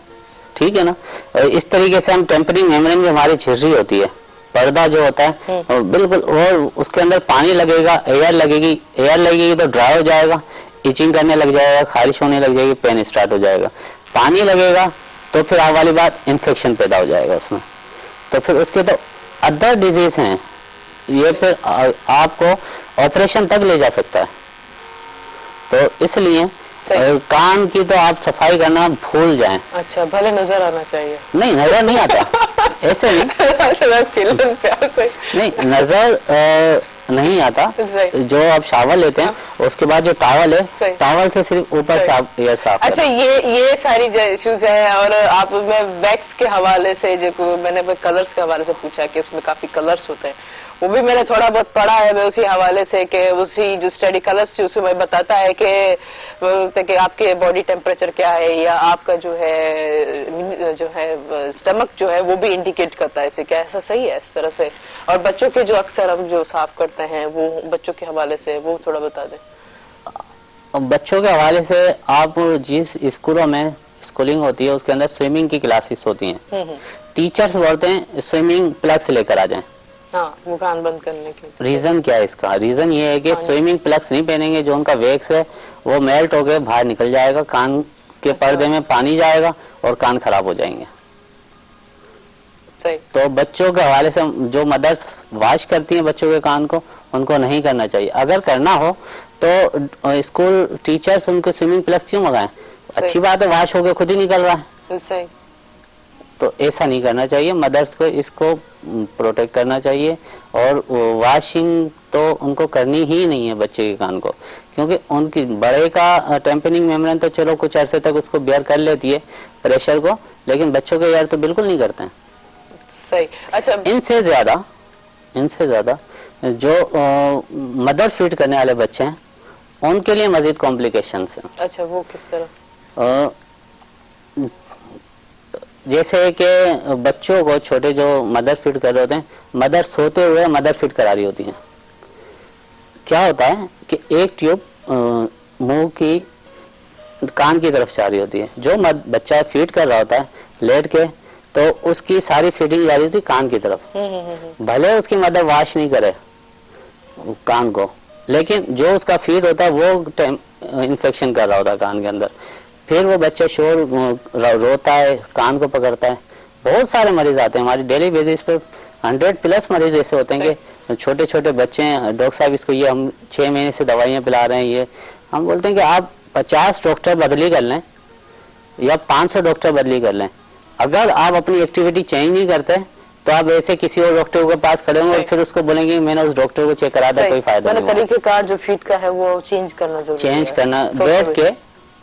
ठीक है ना। इस तरीके से हम टेम्परिंग मेम्ब्रेन में हमारी झिर्री होती है, पर्दा जो होता है बिल्कुल, और उसके अंदर पानी लगेगा, एयर लगेगी तो ड्राई हो जाएगा, इचिंग करने लग जाएगा, खारिश होने लग जाएगी, पेन स्टार्ट हो जाएगा। पानी लगेगा तो फिर आप वाली बात इन्फेक्शन पैदा हो जाएगा उसमें, तो फिर उसके तो अदर डिजीज हैं, ये फिर आपको ऑपरेशन तक ले जा सकता है। तो इसलिए कान की तो आप सफाई करना भूल जाएं। अच्छा, भले नजर आना चाहिए। नहीं, नजर नहीं आता ऐसे नहीं। नहीं, नजर नहीं आता, सही। जो आप शावर लेते हैं उसके बाद जो टॉवल है, सही। टॉवल से सिर्फ ऊपर सही। साफ एयर साफ अच्छा, ये सारी जो इश्यूज है, और आप मैं वैक्स के हवाले से जो मैंने कलर्स के हवाले से पूछा कि उसमें काफी कलर्स होते हैं, वो भी मैंने थोड़ा बहुत पढ़ा है मैं उसी हवाले से कि उसी जो स्टडी कलर्स उसमें बताता है कि आपके बॉडी टेम्परेचर क्या है, या आपका जो है स्टमक जो है वो भी इंडिकेट करता है इसे। क्या ऐसा सही है इस तरह से? और बच्चों के जो अक्सर हम जो साफ करते हैं वो बच्चों के हवाले से वो थोड़ा बता दें। बच्चों के हवाले से आप जिस स्कूलों में स्कूलिंग होती है उसके अंदर स्विमिंग की क्लासेस होती हैं, टीचर्स बोलते हैं स्विमिंग प्लग्स लेकर आ जाएं। हाँ, वो कान बंद करने के। रीजन क्या है इसका? रीजन ये है कि स्विमिंग प्लग्स नहीं पहनेंगे, जो उनका वैक्स है वो मेल्ट होकर बाहर निकल जाएगा, कान के पर्दे में पानी जाएगा और कान खराब हो जाएंगे। सही। तो बच्चों के हवाले से जो मदर्स वॉश करती हैं बच्चों के कान को, उनको नहीं करना चाहिए। अगर करना हो तो स्कूल टीचर्स उनको स्विमिंग प्लग क्यों मंगाएं? अच्छी बात है, वॉश होकर खुद ही निकल रहा है। सही। तो ऐसा नहीं करना चाहिए, मदर्स को इसको प्रोटेक्ट करना चाहिए। और वॉशिंग तो उनको करनी ही नहीं है बच्चे के कान को, क्योंकि उनकी बड़े का टेम्पनिंग मेम्ब्रेन तो चलो कुछ अरसे तक उसको बियर कर लेती है प्रेशर को, लेकिन बच्चों के यार तो बिल्कुल नहीं करते हैं। सही। अच्छा, इनसे ज्यादा जो मदर फीड करने वाले बच्चे हैं उनके लिए मजीद कॉम्प्लिकेशंस हैं। अच्छा, वो किस तरह? जैसे कि बच्चों को छोटे जो मदर फीड कर रहे होते हैं, मदर सोते हुए मदर फीड करा रही होती हैं। क्या होता है कि एक ट्यूब मुंह की कान की तरफ जा रही होती है, जो बच्चा फीड कर रहा होता है लेट के, तो उसकी सारी फीडिंग जा रही होती है कान की तरफ। भले उसकी मदर वॉश नहीं करे कान को, लेकिन जो उसका फीड होता है वो इन्फेक्शन कर रहा होता है कान के अंदर। फिर वो बच्चा शोर रोता है, कान को पकड़ता है। बहुत सारे मरीज आते हैं हमारी डेली बेसिस पे, 100+ मरीज ऐसे होते हैं कि छोटे छोटे बच्चे हैं, डॉक्टर साहब इसको ये हम 6 महीने से दवाइयाँ पिला रहे हैं। ये हम बोलते हैं कि आप 50 डॉक्टर बदली कर लें या 500 डॉक्टर बदली कर लें, अगर आप अपनी एक्टिविटी चेंज नहीं करते तो आप ऐसे किसी और डॉक्टर के पास खड़े होंगे और फिर उसको बोलेंगे मैंने उस डॉक्टर को चेक करा था, कोई फायदा नहीं। तरीकेकार जो फीड का है वो चेंज करना जरूरी है। चेंज करना,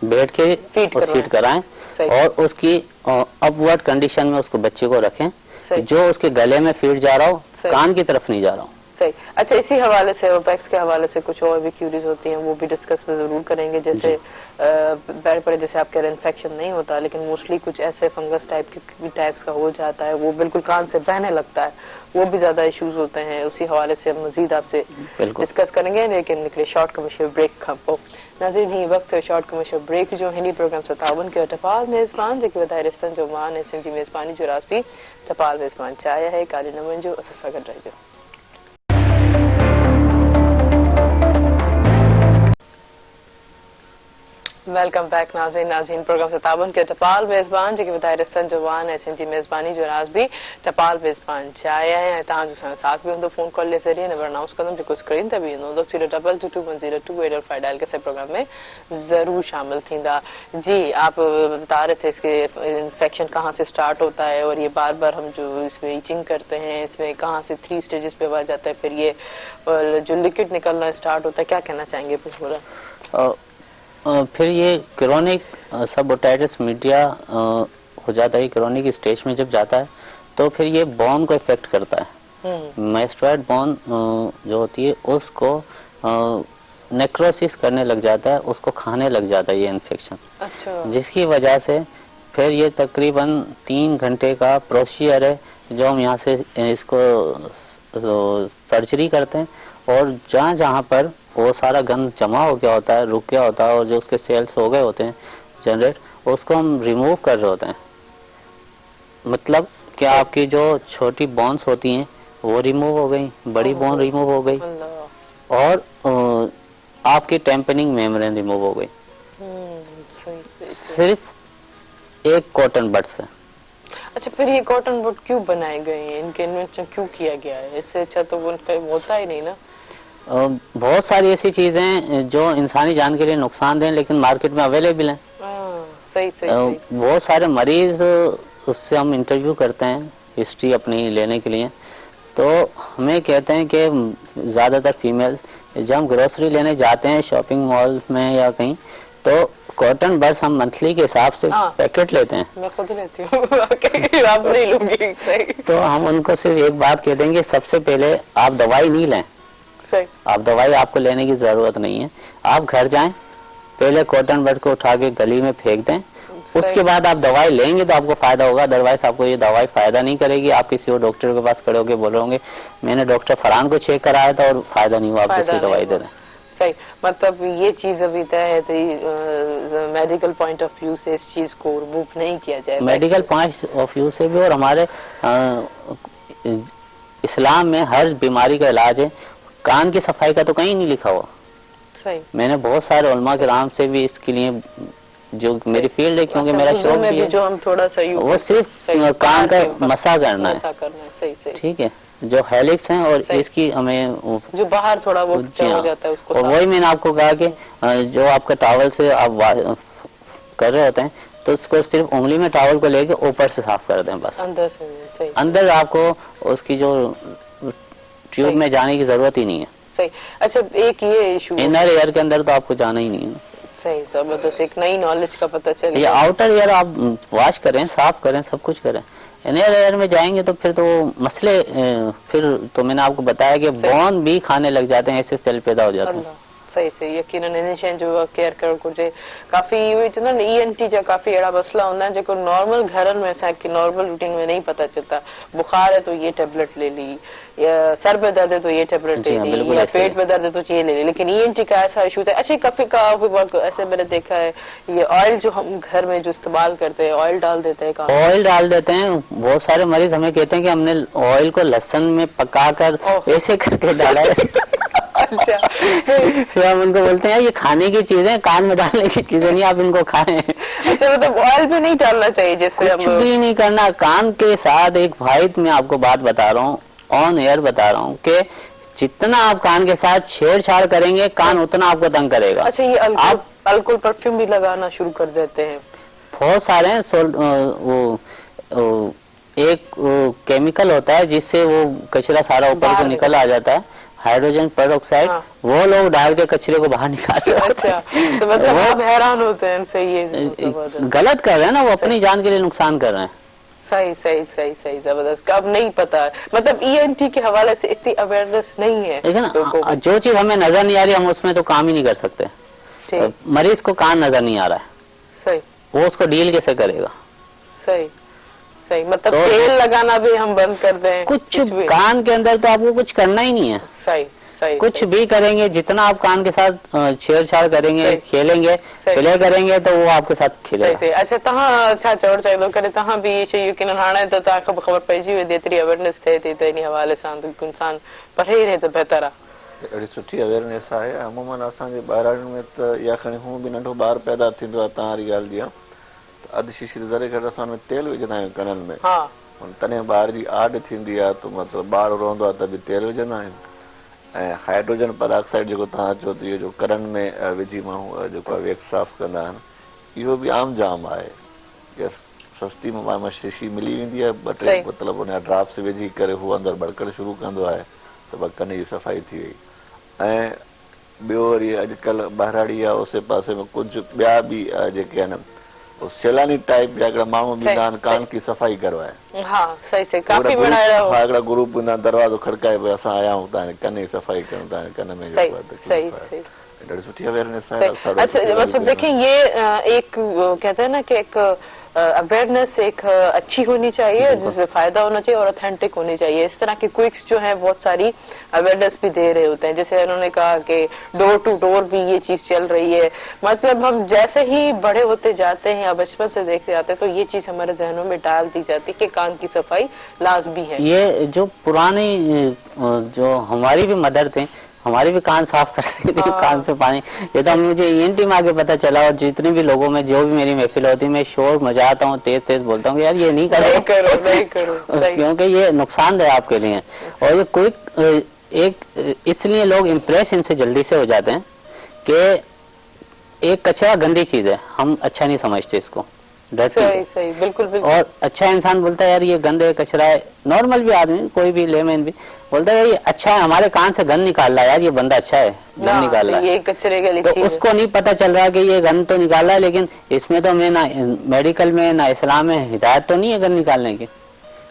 बैठ के फीड कराएं और उसकी अपवर्ड कंडीशन में उसको बच्चे को रखें, जो उसके गले में फीड जा रहा हो, कान की तरफ नहीं जा रहा हो। सही। अच्छा, इसी हवाले से ओपेक्स के हवाले से कुछ और भी क्यूरीज होती हैं, वो भी डिस्कस में जरूर करेंगे। जैसे पर जैसे आप कह रहे हैं इन्फेक्शन नहीं होता, लेकिन मोस्टली कुछ ऐसे फंगस टाइप्स का हो जाता है, वो बिल्कुल कान से बहने लगता है, वो भी ज्यादा इश्यूज होते हैं। उसी हवाले से हम मजीद आपसे डिस्कस करेंगे, लेकिन निकले शॉर्ट कमर्शियल ब्रेक खपो। नाज़रीन, ही वक्त शॉर्ट कमर्शियल ब्रेक जो हिंदी प्रोग्राम 57 के टपाल मेज़बान जेके वधाए रिश्तनि जो मान ऐं सिंधी मेज़बानी जो रास भी टपाल मेज़बान चाहिए है काली नमन जो असां सां गॾु रहिजो। वेलकम बैक नाज़रीन प्रोग्राम 57 के टपाल मेज़बान जेके वधाए रिश्तनि जो वान ऐं सिंधी मेज़बानी जो रास भी टपाल मेज़बान चाहिए है। ऐं तव्हांजो असां साथ भी हूंदो फ़ोन कॉल जे ज़रिए। नंबर अनाउंस कंदमि जेको स्क्रीन ते बि ईंदो 022210285 डायल के प्रोग्राम में जरूर शामिल थींदा। जी, आप बता रहे थे इसके इन्फेक्शन कहाँ से स्टार्ट होता है और ये बार बार हम जो इसमें ईचिंग करते हैं, इसमें कहाँ से 3 स्टेजेस पे बढ़ जाता है, फिर ये जो लिक्विड निकलना स्टार्ट होता है, क्या कहना चाहेंगे पूरा? फिर ये क्रोनिक सबओटाइटिस मीडिया हो जाता है। क्रोनिक स्टेज में जब जाता है तो फिर ये बोन को इफेक्ट करता है। मास्टोइड बोन जो होती है उसको नेक्रोसिस करने लग जाता है, उसको खाने लग जाता है ये इन्फेक्शन। अच्छा। जिसकी वजह से फिर ये तकरीबन 3 घंटे का प्रोसीजर है, जो हम यहाँ से इसको सर्जरी करते हैं और जहाँ जहाँ पर वो सारा गंद जमा हो गया होता है, रुक गया होता है और जो उसके सेल्स हो गए होते हैं जनरेट, उसको हम रिमूव कर रहे होते हैं। मतलब कि आपकी जो छोटी बोन्स होती हैं वो रिमूव हो गई, बड़ी बोन रिमूव हो गई और आपकी टेम्पनिंग मेम्ब्रेन रिमूव हो गई, सिर्फ एक कॉटन बड से। अच्छा, फिर ये कॉटन बड क्यों बनाए गए हैं, इनके इन्वेंशन क्यों किया गया है? इससे अच्छा तो वो होता ही नहीं ना। बहुत सारी ऐसी चीजें जो इंसानी जान के लिए नुकसानदेह लेकिन मार्केट में अवेलेबल हैं। सही। बहुत सारे मरीज उससे हम इंटरव्यू करते हैं हिस्ट्री अपनी लेने के लिए, तो हमें कहते हैं कि ज़्यादातर फीमेल्स जब हम ग्रोसरी लेने जाते हैं शॉपिंग मॉल में या कहीं, तो कॉटन बस हम मंथली के हिसाब से पैकेट लेते हैं। मैं खुद लेती हूँ आप नहीं लूंगी। सही। तो हम उनको सिर्फ एक बात कह देंगे, सबसे पहले आप दवाई नहीं लें। सही। आप दवाई आपको लेने की जरूरत नहीं है। आप घर जाएं, पहले कॉटन बड को उठा के गली में फेंक दें, उसके बाद आप दवाई लेंगे तो आपको फायदा होगा। अदरवाइज आपको ये दवाई फायदा नहीं करेगी। आप किसी और डॉक्टर के पास खड़े होकर बोल रहे होंगे मैंने डॉक्टर फलान को चेक कराया था और फायदा नहीं हुआ, आप दूसरी दवाई दे दें। सही। मतलब ये चीज अभी तय है तो मेडिकल पॉइंट ऑफ व्यू से इस चीज को रिमूव नहीं किया जाए। मेडिकल पॉइंट ऑफ व्यू से भी, और हमारे इस्लाम में हर बीमारी का इलाज है। कान की सफाई का तो कहीं नहीं लिखा हुआ। सही। मैंने बहुत सारे उलमा किराम से भी इसके लिए, जो मेरी फील्ड है क्योंकि मेरा शौक भी है, जो हम थोड़ा सा वो सिर्फ कान का मसा करना है। सही सही। ठीक है, जो हेलिक्स हैं और इसकी हमें जो बाहर थोड़ा वो हो जाता है उसको। और वही मैंने आपको कहा कि जो आपका टॉवल से आप कर रहे होते हैं तो उसको सिर्फ उंगली में टॉवल को लेके ऊपर से साफ कर दें बस, अंदर से। सही। अंदर आपको उसकी जो ट्यूब में जाने की जरूरत ही नहीं है। सही। अच्छा, एक ये इशू, इनर एयर के अंदर तो आपको जाना ही नहीं है। सही। जबरदस्त, एक नई नॉलेज का पता चल ये गया। आउटर एयर आप वॉश करें, साफ करें, सब कुछ करें। इनर एयर में जाएंगे तो फिर तो मसले, फिर तो मैंने आपको बताया कि बोन भी खाने लग जाते हैं, ऐसे सेल पैदा हो जाते हैं। सही सही। यकीनन इन जो केयर करण घुर्जे। काफ़ी ENT जा काफ़ी अहिड़ा मसला हूंदा आहिनि जेको नॉर्मल घरनि में असांखे नॉर्मल रूटीन में नहीं पता चलता। बुखार है तो ये टेबलेट ले ली, या सर में दर्द है तो ये टेबलेट ले ली, या पेट में दर्द है तो ये ले ली। लेकिन ENT का ऐसा इशू था। अच्छा, काफी का ऐसे मैंने देखा है, ये ऑयल जो हम घर में जो इस्तेमाल करते हैं, ऑयल डाल देते हैं। ऑयल डाल देते हैं। बहुत सारे मरीज हमें कहते हैं कि हमने ऑयल को लहसुन में पकाकर ऐसे करके डाला है। अच्छा। फिर हम उनको बोलते हैं ये खाने की चीजें, कान में डालने की चीजें नहीं, आप इनको खाएं। अच्छा, मतलब ऑयल भी नहीं डालना चाहिए जिससे कुछ भी नहीं करना कान के साथ। एक भाई मैं आपको बात बता रहा हूँ, ऑन एयर बता रहा हूँ कि जितना आप कान के साथ छेड़छाड़ करेंगे कान उतना आपको तंग करेगा। अच्छा, ये अल्कोहल परफ्यूम भी लगाना शुरू कर देते हैं। बहुत सारे हैं। एक केमिकल होता है जिससे वो कचरा सारा ऊपर को निकल आ जाता है, हाइड्रोजन पेरोक्साइड। वो लोग डाल के कचरे को बाहर निकालते हैं। अच्छा, तो मतलब आप हैरान होते हैं इनसे। ये गलत कर रहे हैं ना, वो अपनी जान के लिए नुकसान कर रहे हैं। सही सही सही सही। जबरदस्त। अब नहीं पता, मतलब ENT के हवाले से इतनी अवेयरनेस नहीं है। ना, जो चीज हमें नजर नहीं आ रही हम उसमें तो काम ही नहीं कर सकते। मरीज को कान नजर नहीं आ रहा है, सही, वो उसको डील कैसे करेगा? सही सही। मतलब तो तेल लगाना भी हम बंद कर दें, कुछ कान के अंदर तो आपको कुछ करना ही नहीं है। सही सही। कुछ भी करेंगे, जितना आप कान के साथ छेड़छाड़ करेंगे, खेलेंगे, प्ले करेंगे तो वो आपके साथ खेलेगा। सही। अच्छा, तव्हां छा चवण चाहिदो करे, तव्हां भी ये शयूं यकीनन हाणे त तव्हांखे ख़बर पइजी वेंदी, एतिरी अवेयरनेस थिए थी त इन हवाले सां इंसान परे ई रहे त बहितर आहे। अहिड़ी सुठी अवेयरनेस आहे। अमूमन असांजे ॿाहिराणियुनि में त या खणी हूं बि नंढो ॿार पैदा थींदो आहे, तव्हां वारी ॻाल्हि जी आहे, अधु शीशी ज़रे घटि असां हुन में तेल विझंदा आहियूं कननि में। तॾहिं ॿार जी आड थींदी आहे त मतिलबु ॿार रहंदो आहे त बि तेल विझंदा आहियूं। ऐं हाइड्रोजन पेरोक्साइड जेको तव्हां चओ त इहो जो कननि में विझी माण्हू जेको आहे वेक्स साफ़ कंदा आहिनि, इहो बि आम जाम आहे। सस्ती में शीशी मिली वेंदी आहे, 2-3 मतिलबु उन जा ड्राप्स विझी करे हू अंदरि बड़कड़ शुरू कंदो आहे त बस कन जी सफ़ाई थी वई। ऐं ॿियो वरी अॼुकल्ह ॿाहिराड़ी आहे, उसे पासे में कुझु ॿिया बि जेके आहिनि सैलानी टाइप जा हिकिड़ा माण्हू ईंदा आहिनि कान की सफ़ाई करवाए। हिकिड़ा ग्रुप ईंदा आहिनि, दरवाज़ो खड़काए भई असां आया आहियूं तव्हां कन जी सफ़ाई कयूं, तव्हां कन में ॾाढी सुठी अवेयरनेस है। अच्छा, मतलब देखिए ये एक कहते हैं ना कि एक अवेयरनेस एक अच्छी होनी चाहिए जिसमें फायदा होना चाहिए और ऑथेंटिक होनी चाहिए। इस तरह के क्विक्स जो है बहुत सारी अवेयरनेस भी दे रहे होते हैं। जैसे उन्होंने कहा कि डोर टू डोर भी ये चीज चल रही है। मतलब हम जैसे ही बड़े होते जाते हैं या बचपन से देखते जाते हैं तो ये चीज हमारे जहनों में डाल दी जाती है कि कान की सफाई लाजमी है। ये जो पुरानी जो हमारी भी मदर थे, हमारी भी कान साफ करती थी, कान से पानी। ये तो मुझे ENT में आगे पता चला। और जितने भी लोगों में जो भी मेरी महफिल होती है, मैं शोर मचाता हूँ, तेज तेज बोलता हूँ यार ये नहीं करो, नहीं करो क्योंकि ये नुकसानदेह आपके लिए। और ये कोई एक इसलिए लोग इम्प्रेस इनसे जल्दी से हो जाते हैं कि एक कचरा गंदी चीज है, हम अच्छा नहीं समझते इसको। डर्टी सही सही, बिल्कुल बिल्कुल। और अच्छा इंसान बोलता है यार ये गंदे कचरा है, नॉर्मल भी आदमी कोई भी लेमैन भी बोलता है ये अच्छा है, हमारे कान से गंद निकाल रहा है यार, ये बंदा अच्छा है, गंद निकाल रहा है। ये कचरे वाली तो चीज है। उसको नहीं पता चल रहा है कि ये गंद तो निकाल रहा है, लेकिन इसमें तो मैं ना मेडिकल में ना इस्लाम में हिदायत तो नहीं है गंद निकालने की,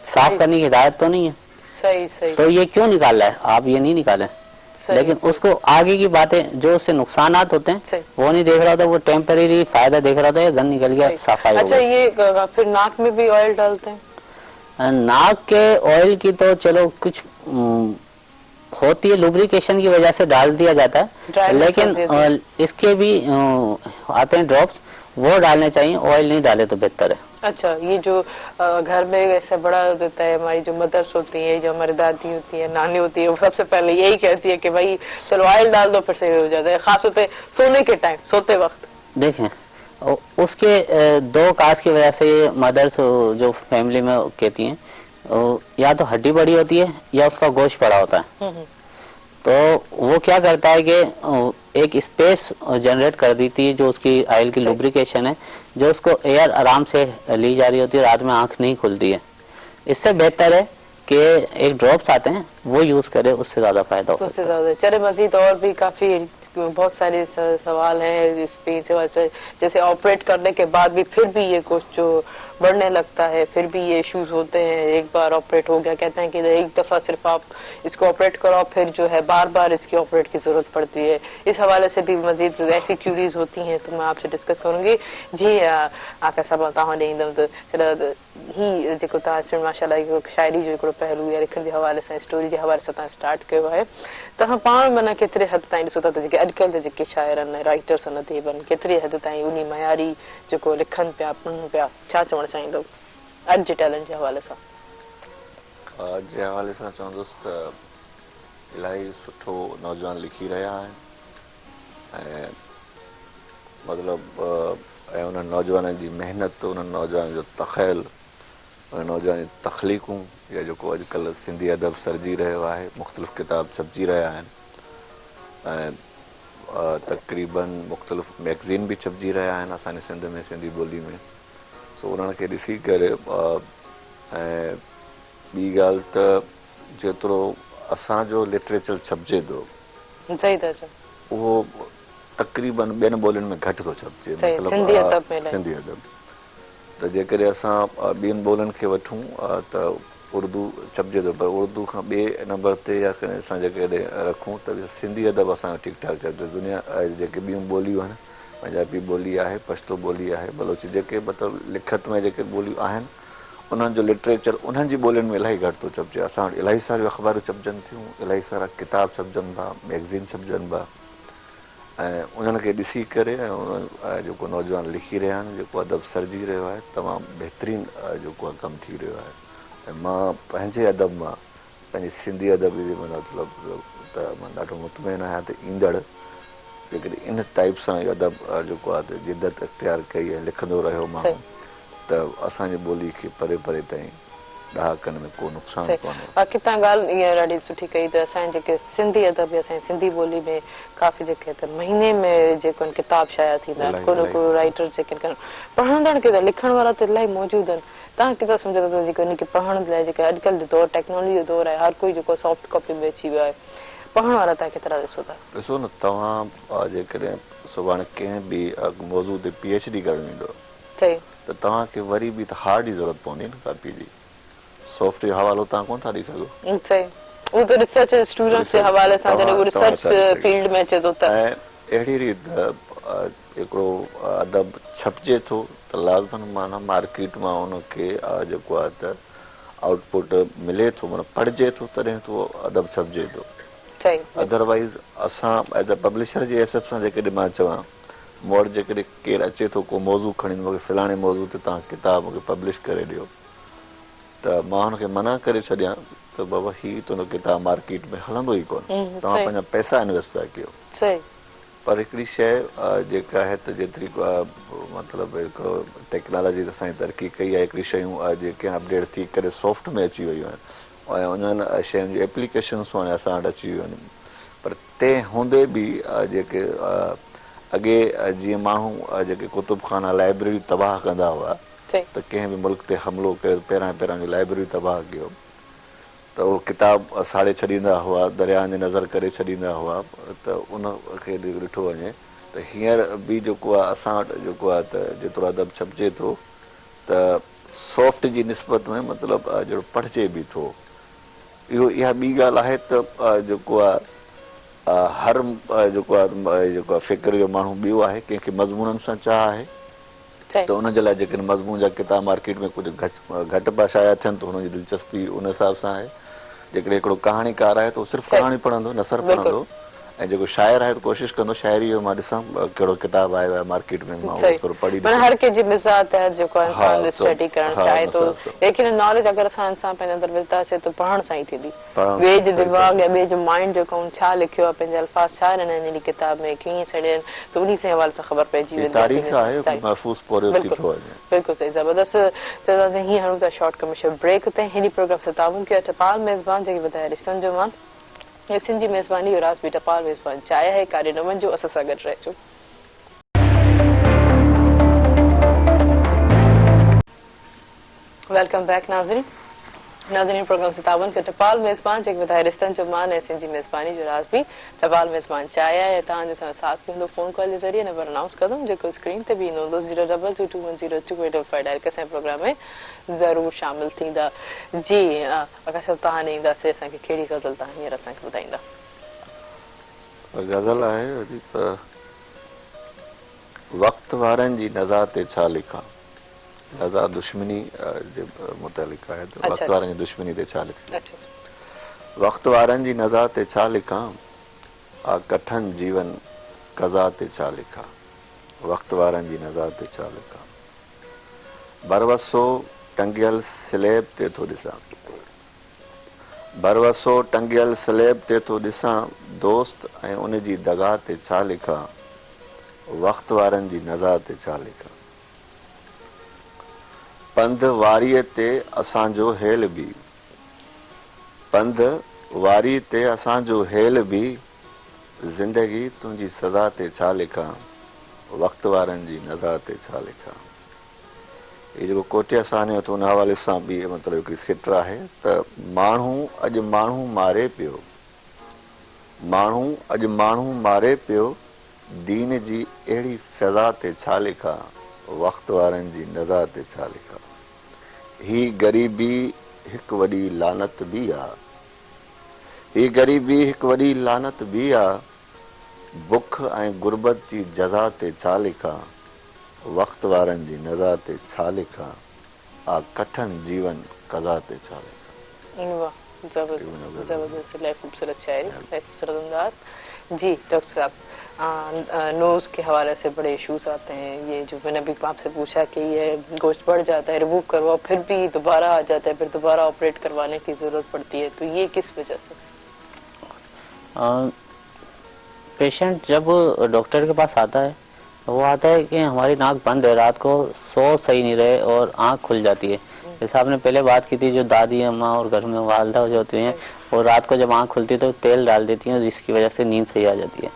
साफ करने की हिदायत तो नहीं है। सही सही तो ये क्यों निकाल रहा है, आप ये नहीं निकालें। सही, लेकिन सही। उसको आगे की बातें जो उससे नुकसानात होते हैं सही। वो नहीं देख रहा था, वो टेम्परेरी फायदा देख रहा था, ये गंद निकल गया, सफाई हो अच्छा, गई। ये फिर नाक में भी ऑयल डालते हैं? नाक के ऑयल की तो चलो कुछ होती है, लुब्रिकेशन की वजह से डाल दिया जाता है, Dryness लेकिन हो जाती है। इसके भी आते हैं ड्रॉप्स, वो डालने चाहिए, ऑयल नहीं डाले तो बेहतर है। अच्छा, ये जो घर में ऐसा बड़ा देता है, हमारी जो मदर्स होती है, जो हमारी दादी होती है, नानी होती है, वो सबसे पहले यही कहती है कि भाई चलो ऑयल डाल दो, फिर से हो जाता है, खास होते सोने के टाइम, सोते वक्त। देखें उसके दो काज की वजह से ये मदर्स जो फैमिली में कहती हैं, या तो हड्डी बड़ी होती है या उसका गोश्त बड़ा होता है। तो वो क्या करता है कि एक स्पेस जनरेट कर देती है जो उसकी ऑयल की लुब्रिकेशन है, जो उसको एयर आराम से ली जा रही होती है, रात में आंख नहीं खुलती है। इससे बेहतर है कि एक ड्रॉप्स आते हैं वो यूज करे, उससे ज्यादा फायदा हो सकता है। चले मजीद और भी काफी बहुत सारे सवाल हैं इस पे, जैसे ऑपरेट करने के बाद भी फिर भी ये कुछ जो बढ़ने लगता है, फिर भी ये इश्यूज होते हैं। एक बार ऑपरेट हो गया, कहते हैं कि एक दफा सिर्फ आप इसको ऑपरेट करो, फिर जो है बार बार इसकी ऑपरेट की जरूरत पड़ती है। इस हवाले से भी मजीद ऐसी क्यूरीज होती हैं तो मैं आपसे डिस्कस करूंगी। जी आका साहब ही जेको तव्हां माशाल्लाह शायरी जो हिकिड़ो पहलू या लिखण जे हवाले सां, स्टोरी जे हवाले सां तव्हां स्टार्ट कयो आहे, तव्हां पाण माना केतिरे हद ताईं ॾिसो था त जेके अॼुकल्ह जा जेके शाइर आहिनि, राइटर्स आहिनि अदीब आहिनि, केतिरे हद ताईं उन मयारी जेको लिखनि पिया, पढ़नि पिया, छा चवणु चाहींदो अॼु जे टैलेंट जे हवाले सां? अॼु जे हवाले सां चवंदुसि त इलाही सुठो नौजवान लिखी रहिया आहिनि, ऐं मतिलबु ऐं उन्हनि नौजवाननि जी महिनत, उन्हनि नौजवाननि जो तख़यल, उन नौजवान जी तख़लीक़ूं, या जेको अॼुकल्ह सिंधी अदब सरजी रहियो आहे, मुख़्तलिफ़ किताब छपजी रहिया आहिनि, ऐं तक़रीबन मुख़्तलिफ़ मैगज़ीन बि छपजी रहिया आहिनि असांजे सिंध में, सिंधी ॿोली में। सो उन्हनि खे ॾिसी करे ऐं ॿी ॻाल्हि त जेतिरो असांजो लिटरेचर छपजे थो, सही था चओ, उहो तक़रीबन ॿियनि ॿोलियुनि में घटि थो छपजे, सिंधी अदब में सिंधी अदब। त जेकॾहिं असां ॿियनि ॿोलियुनि खे वठूं त उर्दू छपजे थो, पर उर्दू खां ॿिए नंबर ते या असां जेकॾहिं रखूं त सिंधी अदब असांजो ठीकु ठाक छपजे। दुनिया जेके ॿियूं ॿोलियूं आहिनि, पंजाबी ॿोली आहे, पश्तो ॿोली आहे, बलोची, जेके मतिलबु लिखत में जेके ॿोलियूं आहिनि उन्हनि जो लिटरेचर उन्हनि जी ॿोलियुनि में इलाही घटि थो छपजे। असां वटि इलाही सारियूं अख़बारूं छपजनि थियूं, इलाही सारा किताब छपजनि था, मैगज़ीन छपजनि था, ऐं उन्हनि खे ॾिसी करे ऐं उन्हनि जेको नौजवान लिखी रहिया आहिनि, जेको अदब सरजी रहियो आहे, तमामु बहितरीनु जेको आहे कमु थी रहियो आहे। ऐं मां पंहिंजे अदब मां, पंहिंजी सिंधी अदब जी मतिलबु त मां ॾाढो मुतमइन आहियां त ईंदड़ जेकॾहिं इन टाइप सां इहो अदब जेको आहे त जिदत इख़्तियार कई ऐं लिखंदो रहियो माण्हू, त असांजी ॿोली खे परे परे ताईं ॾहाकनि में को नुक़सानु कोन्हे। बाक़ी तव्हां ॻाल्हि ईअं ॾाढी सुठी कई त असांजे जेके सिंधी अदब या असांजी सिंधी ॿोली में काफ़ी जेके त महीने में जेको किताब शाया थींदा आहिनि, को न को राइटर जेके पढ़ंदड़ के त लिखण वारा त इलाही मौजूद आहिनि। तव्हां किथां सम्झो था जेके उनखे पढ़ण लाइ जेके अॼुकल्ह जो दौरु टेक्नोलॉजी जो दौरु आहे, हर कोई जेको सॉफ्ट कॉपी में अची वियो आहे, पढ़ण वारा तव्हां केतिरा ॾिसो था? ॾिसो न, तव्हां जेकॾहिं सुभाणे कंहिं बि मौज़ू ते PhD करणु ईंदो सही, त तव्हांखे वरी बि त हार्ड जी ज़रूरत पवंदी न कॉपी जी, सॉफ्ट जो हवालो तव्हां कोन था ॾेई सघो। सही, उहो त रिसर्च स्टूडेंट्स जे हवाले सां जॾहिं उहो रिसर्च फील्ड में अचे थो त। ऐं अहिड़ी रीति हिकिड़ो अदब छपजे थो त लाज़मन माना मार्केट मां उनखे जेको आहे त आउटपुट मिले थो, माना पढ़िजे थो तॾहिं तो अदब छपजे थो। अदरवाइज़ असां एज़ अ पब्लिशर जे हैसियत सां जेकॾहिं मां चवां, मूं वटि जेकॾहिं केरु अचे थो को मौज़ू खणी मूंखे फलाणे मौज़ू ते तव्हां किताब मूंखे पब्लिश करे ॾियो, त मां हुनखे मना करे छॾियां त बाबा हीउ तुंहिंजो किताब मार्केट में हलंदो ई कोन, तव्हां पंहिंजा पैसा इन्वेस्ट था कयो। पर हिकिड़ी शइ जेका आहे त जेतिरी मतिलबु हिकु टेक्नोलॉजी असांजी तरक़ी कई आहे, हिकिड़ी शयूं जेके अपडेट थी करे सॉफ्ट में अची वियूं आहिनि, ऐं उन्हनि शयुनि जी एप्लीकेशन्स हाणे असां वटि अची वियूं आहिनि। पर तंहिं हूंदे बि जेके अॻे जीअं माण्हू जेके कुतुब खाना लाइब्रेरी तबाह कंदा हुआ, सही। त कंहिं बि मुल्क ते हमिलो कयो, पहिरां जी लाइब्रेरी तबाह कयो, त उहो किताब साड़े छॾींदा हुआ, दरिया जे नज़र करे छॾींदा हुआ, त उन खे ॾिठो वञे त हींअर बि जेको आहे असां वटि जेको आहे त जेतिरो अदब छपिजे थो त सॉफ्ट जी निस्बत में मतिलबु जहिड़ो पढ़िजे बि थो। इहा ॿी ॻाल्हि आहे त जेको आहे हर जेको आहे फ़िक्र जो माण्हू ॿियो आहे, कंहिंखे मज़मूननि सां चाह आहे त उनजे लाइ जेकॾहिं मज़मून जा किताब मार्केट में कुझु घटि पाशाया थियनि त हुनजी दिलचस्पी उन हिसाब सां आहे। जेकॾहिं हिकिड़ो कहाणीकार आहे त उहो सिर्फ़ु कहाणी पढ़ंदो, नसर पढ़ंदो, ऐं जेको शाइर आहे त कोशिशि कंदो शाइरी जो मां ॾिसां कहिड़ो किताब आयो आहे मार्केट में, मां उहो थोरो पढ़ी ॾिसां। हर कंहिंजी मिज़ाज आहे जेको इंसान स्टडी करणु चाहे थो, लेकिन नॉलेज अगरि असां इंसान पंहिंजे अंदरि विझंदासीं त पढ़ण सां ई थींदी। ॿिए जो दिमाग़ या ॿिए जो माइंड जेको छा लिखियो आहे, पंहिंजा अल्फाज़ छा ॾिना आहिनि किताब में, कीअं छॾिया आहिनि, त उन जे हवाले सां ख़बर पइजी वेंदी आहे। बिल्कुलु सही, ज़बरदस्त। चवंदासीं हीअं हणूं था शॉर्ट कमर्शियल ब्रेक ते। हिन प्रोग्राम सां ताउन कयो टपाल मेज़बान जेके ॿुधाए रिश्तनि जो मान, सिंध जी मेज़बानी रास बि टपाल मेज़बान चाहे है काॾे न वञिजो, असां सां गॾु रहिजो। वेलकम बैक नाज़रीन प्रोग्राम से तावन के टपाल मेज़बान जेके ॿुधाए रिश्तनि जो मान ऐं सिंध जी मेज़बानी जो राज़ बि टपाल मेज़बान चाहे आहे। तव्हांजो साथ बि हूंदो फ़ोन कॉल जे ज़रिए, नंबर अनाउंस कंदुमि जेको स्क्रीन ते बि ईंदो हूंदो 022210285 डायल करे असांजे प्रोग्राम में ज़रूरु शामिल थींदा। जी अकाश साहिब, तव्हां हाणे ईंदासीं, असांखे कहिड़ी ग़ज़ल तव्हां हींअर असांखे ॿुधाईंदा? ग़ज़ल आहे वक़्त वारनि जी नज़ा ते छा लिखां। नज़ा दुश्मनी जे मुतालिक़ आहे, त वक़्त वारनि जी दुश्मनी ते छा लिखां। वक़्त वारनि जी नज़ा ते छा लिखां, कठन जीवन कज़ा ते छा लिखां। वक़्त वारनि जी नज़ा ते छा लिखां, बरवसो टंगियल स्लेब ते थो ॾिसां, बरवसो टंगियल स्लेब ते थो ॾिसां, दोस्त ऐं उन जी दगा ते छा लिखां। वक़्त वारनि जी नज़ा ते छा लिखां, पंध वारीअ ते असांजो हेल बि, पंध वारी ते असांजो हेल बि, ज़िंदगी तुंहिंजी सज़ा ते छा लिखां। वक़्त वारनि जी नज़ा ते छा लिखां। इहो जेको कोटिया साहनी थो उन हवाले सां बि मतिलबु हिकिड़ी सिट आहे त माण्हू अॼु माण्हू मारे पियो, माण्हू अॼु माण्हू मारे पियो, दीन जी अहिड़ी फ़ज़ा ते छा लिखां। वक़्त वारनि जी नज़ा ते छा लिखां। ही ग़रीबी हिकु वॾी लानत बि आहे, ही ग़रीबी हिकु वॾी लानत बि आहे, बुख ऐं गुरबत जी जज़ा ते छा लिखां। वक़्त वारनि जी नज़ा ते छा लिखां, कठन जीवन कज़ा ते छा लिखां। वाह, ज़बरदस्त, खूबसूरत शायरी, खूबसूरत अंदाज। जी डॉक्टर साहब, नोज़ के हवाले से बड़े इश्यूज आते हैं, ये जो मैंने अभी आपसे पूछा कि ये गोश्त बढ़ जाता है, रिमूव करवाओ, फिर भी दोबारा आ जाता है, फिर दोबारा ऑपरेट करवाने की ज़रूरत पड़ती है, तो ये किस वजह से? पेशेंट जब डॉक्टर के पास आता है, वो आता है कि हमारी नाक बंद है, रात को सो सही नहीं रहे और आँख खुल जाती है। जैसे आपने पहले बात की थी, जो दादी अम्मा और घर में वालदा जो होती हैं, और रात को जब आँख खुलती है तो तेल डाल देती हैं, जिसकी वजह से नींद सही आ जाती है।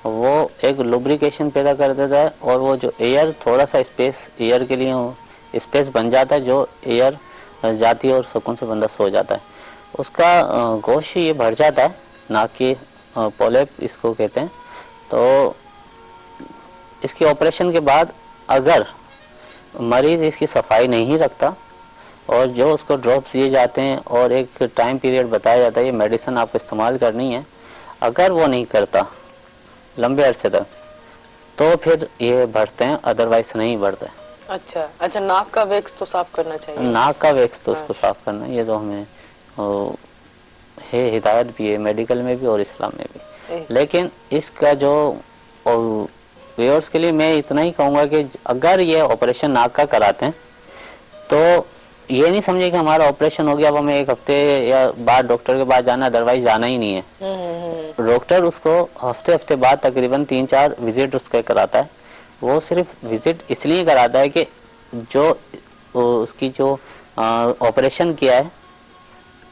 वो एक लुब्रिकेशन पैदा कर देता है, और वो जो एयर, थोड़ा सा स्पेस एयर के लिए स्पेस बन जाता है, जो एयर जाती है और सुकून से बंदा सो जाता है। उसका गोश्त ये बढ़ जाता है, नाक की पॉलिप इसको कहते हैं। तो इसके ऑपरेशन के बाद अगर मरीज इसकी सफाई नहीं रखता, और जो उसको ड्रॉप्स दिए जाते हैं और एक टाइम पीरियड बताया जाता है ये मेडिसिन आपको इस्तेमाल करनी है, अगर वो नहीं करता लंबे अरसे तक, तो फिर ये बढ़ते हैं, अदरवाइज नहीं बढ़ते। अच्छा, नाक का वैक्स तो साफ करना चाहिए। नाक का वैक्स तो उसको साफ करना, ये तो हमें है, हिदायत भी है मेडिकल में भी और इस्लाम में भी। लेकिन इसका जो व्यूअर्स के लिए मैं इतना ही कहूँगा कि अगर ये ऑपरेशन नाक का कराते हैं, तो ये नहीं समझे कि हमारा ऑपरेशन हो गया, अब हमें एक हफ्ते या बाद डॉक्टर के पास जाना, अदरवाइज जाना ही नहीं है। डॉक्टर उसको हफ्ते बाद तकरीबन 3-4 विजिट उसके कराता है। वो सिर्फ विजिट इसलिए कराता है कि जो उसकी जो ऑपरेशन किया है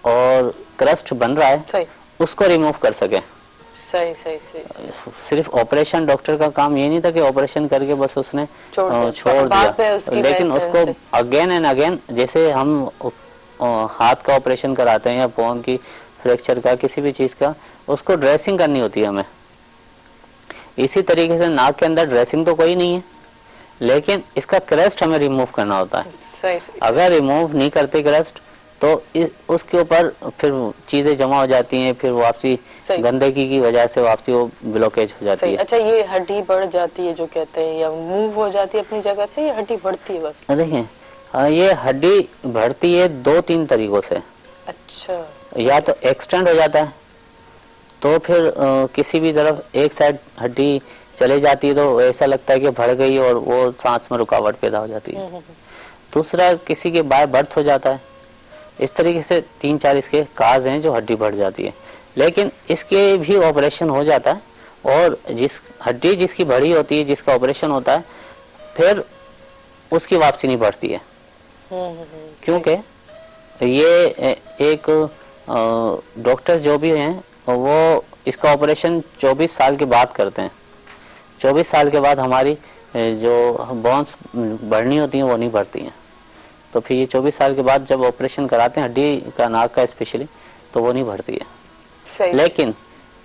और क्रस्ट बन रहा है, उसको रिमूव कर सके। सही सही सही। सिर्फ ऑपरेशन, डॉक्टर का काम ये नहीं था कि ऑपरेशन करके बस उसने छोड़ बाद में उसकी दिया, लेकिन उसको से अगेन एंड अगेन, जैसे हम हाथ का ऑपरेशन कराते हैं या बोन की फ्रैक्चर का, किसी भी चीज का, उसको ड्रेसिंग करनी होती है हमें। इसी तरीके से नाक के अंदर ड्रेसिंग तो कोई नहीं है, लेकिन इसका क्रस्ट हमें रिमूव करना होता है। सही सही। अगर रिमूव नहीं करते क्रस्ट तो उसके ऊपर फिर चीजें जमा हो जाती हैं, फिर वापसी गंदगी की वजह से वापसी वो ब्लॉकेज हो जाती है। अच्छा, ये हड्डी बढ़ जाती है जो कहते हैं, या मूव हो जाती है अपनी जगह से, या हड्डी बढ़ती है बस? देखिए, ये हड्डी बढ़ती है 2-3 तरीकों से। अच्छा। या तो एक्सटेंड हो जाता है, तो फिर किसी भी तरफ एक साइड हड्डी चले जाती है तो ऐसा लगता है कि बढ़ गई और वो सांस में रुकावट पैदा हो जाती है। दूसरा, किसी के बाय बर्थ हो जाता है। इस तरीके से 3-4 इसके काज हैं जो हड्डी बढ़ जाती है, लेकिन इसके भी ऑपरेशन हो जाता है। और जिस हड्डी जिसकी बढ़ी होती है, जिसका ऑपरेशन होता है, फिर उसकी वापसी नहीं बढ़ती है, क्योंकि ये एक डॉक्टर जो भी हैं वो इसका ऑपरेशन 24 साल के बाद करते हैं। 24 साल के बाद हमारी जो बोन्स बढ़नी होती हैं वो नहीं बढ़ती हैं, तो फिर ये 24 साल के बाद जब ऑपरेशन कराते हैं हड्डी का, नाक का स्पेशली, तो वो नहीं बढ़ती है। सही। लेकिन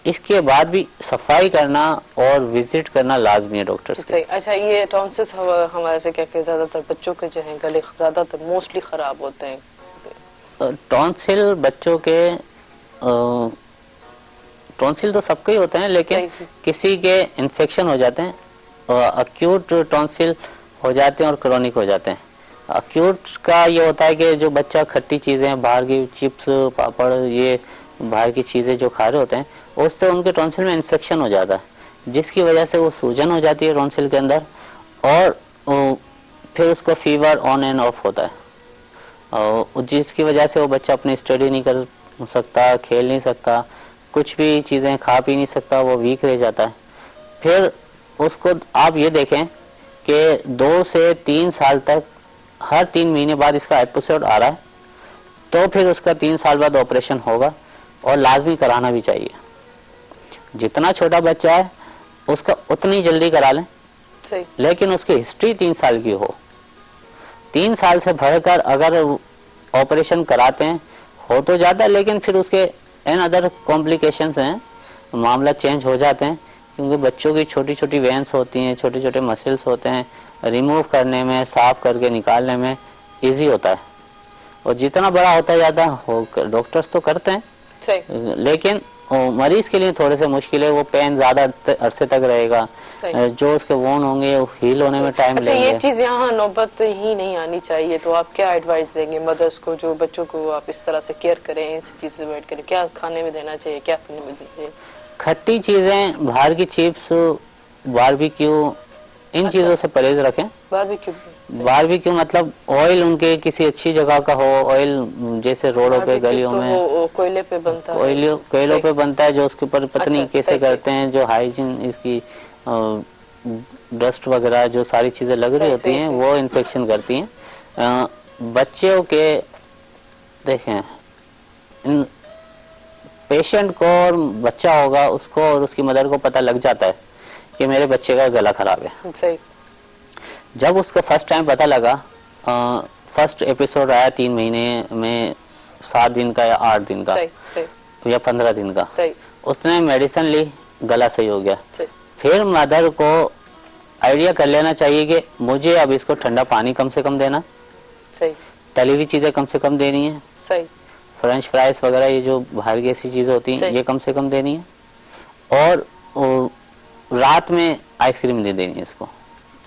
इसके बाद भी सफाई करना और विजिट करना लाजमी है डॉक्टर से। अच्छा, ये टॉन्सिस हमारे से क्या ज्यादातर बच्चों के जो हैं गले ज्यादातर मोस्टली खराब होते हैं। टॉन्सिल बच्चों के, टॉन्सिल तो सबके ही होते हैं, लेकिन किसी के इन्फेक्शन हो जाते हैं, अक्यूट टॉन्सिल हो जाते हैं और क्रोनिक हो जाते हैं। अक्यूट का ये होता है कि जो बच्चा खट्टी चीजें, बाहर की चिप्स, पापड़, ये बाहर की चीजें जो खा रहे होते हैं, उससे उनके टॉन्सिल में इन्फेक्शन हो जाता है, जिसकी वजह से वो सूजन हो जाती है टॉन्सिल के अंदर, और फिर उसको फीवर ऑन एंड ऑफ होता है, और जिसकी वजह से वो बच्चा अपनी स्टडी नहीं कर सकता, खेल नहीं सकता, कुछ भी चीजें खा पी नहीं सकता, वो वीक रह जाता है। फिर उसको आप ये देखें कि 2 से 3 साल तक हर 3 महीने बाद इसका एपिसोड आ रहा है, तो फिर उसका 3 साल बाद ऑपरेशन होगा, और लाजमी कराना भी चाहिए। जितना छोटा बच्चा है उसका उतनी जल्दी करा लें, सही। लेकिन उसकी हिस्ट्री 3 साल की हो। 3 साल से बढ़कर अगर ऑपरेशन कराते हैं हो तो जाता है, लेकिन फिर उसके एन अदर कॉम्प्लिकेशंस हैं, मामला चेंज हो जाते हैं, क्योंकि बच्चों की छोटी छोटी वेन्स होती हैं, छोटे छोटे मसल्स होते हैं, रिमूव करने में, साफ करके निकालने में इजी होता है। और जितना बड़ा होता जाता है, डॉक्टर्स तो करते हैं, लेकिन मरीज के लिए थोड़े से मुश्किल है, वो पेन ज्यादा अरसे तक रहेगा, जो उसके वोन होंगे वो हील होने में टाइम अच्छा, लेंगे। ये चीज यहाँ नौबत ही नहीं आनी चाहिए, तो आप क्या एडवाइस देंगे मदर्स को, जो बच्चों को आप इस तरह से केयर करें, इस चीज से अवॉइड करें, क्या खाने में देना चाहिए, क्या पीने में देना चाहिए? खट्टी चीजें, बाहर की चिप्स, बारबेक्यू, इन चीजों से परहेज रखें। बारबेक्यू मतलब ऑयल उनके किसी अच्छी जगह का हो, ऑयल जैसे रोडों पे, गलियों में कोयले पे बनता है, कोयलों पे बनता है, जो उसके ऊपर पता नहीं कैसे करते हैं, जो हाइजीन, इसकी डस्ट वगैरह जो सारी चीजें लग रही होती हैं, वो इन्फेक्शन करती हैं। बच्चों के देखें, पेशेंट को और बच्चा होगा उसको और उसकी मदर को पता लग जाता है कि मेरे बच्चे का गला खराब है। सही। जब उसको फर्स्ट टाइम पता लगा, फर्स्ट एपिसोड आया 3 महीने में, 7 दिन का या 8 दिन का, या 15 दिन का, उसने मेडिसिन ली, गला सही हो गया। फिर मदर को आइडिया कर लेना चाहिए कि मुझे अब इसको ठंडा पानी कम से कम देना, तली हुई चीजें कम से कम देनी है, फ्रेंच फ्राइज वगैरह, ये जो बाहर की ऐसी चीजें होती हैं, ये कम से कम देनी है, और रात में आइसक्रीम नहीं देनी है इसको।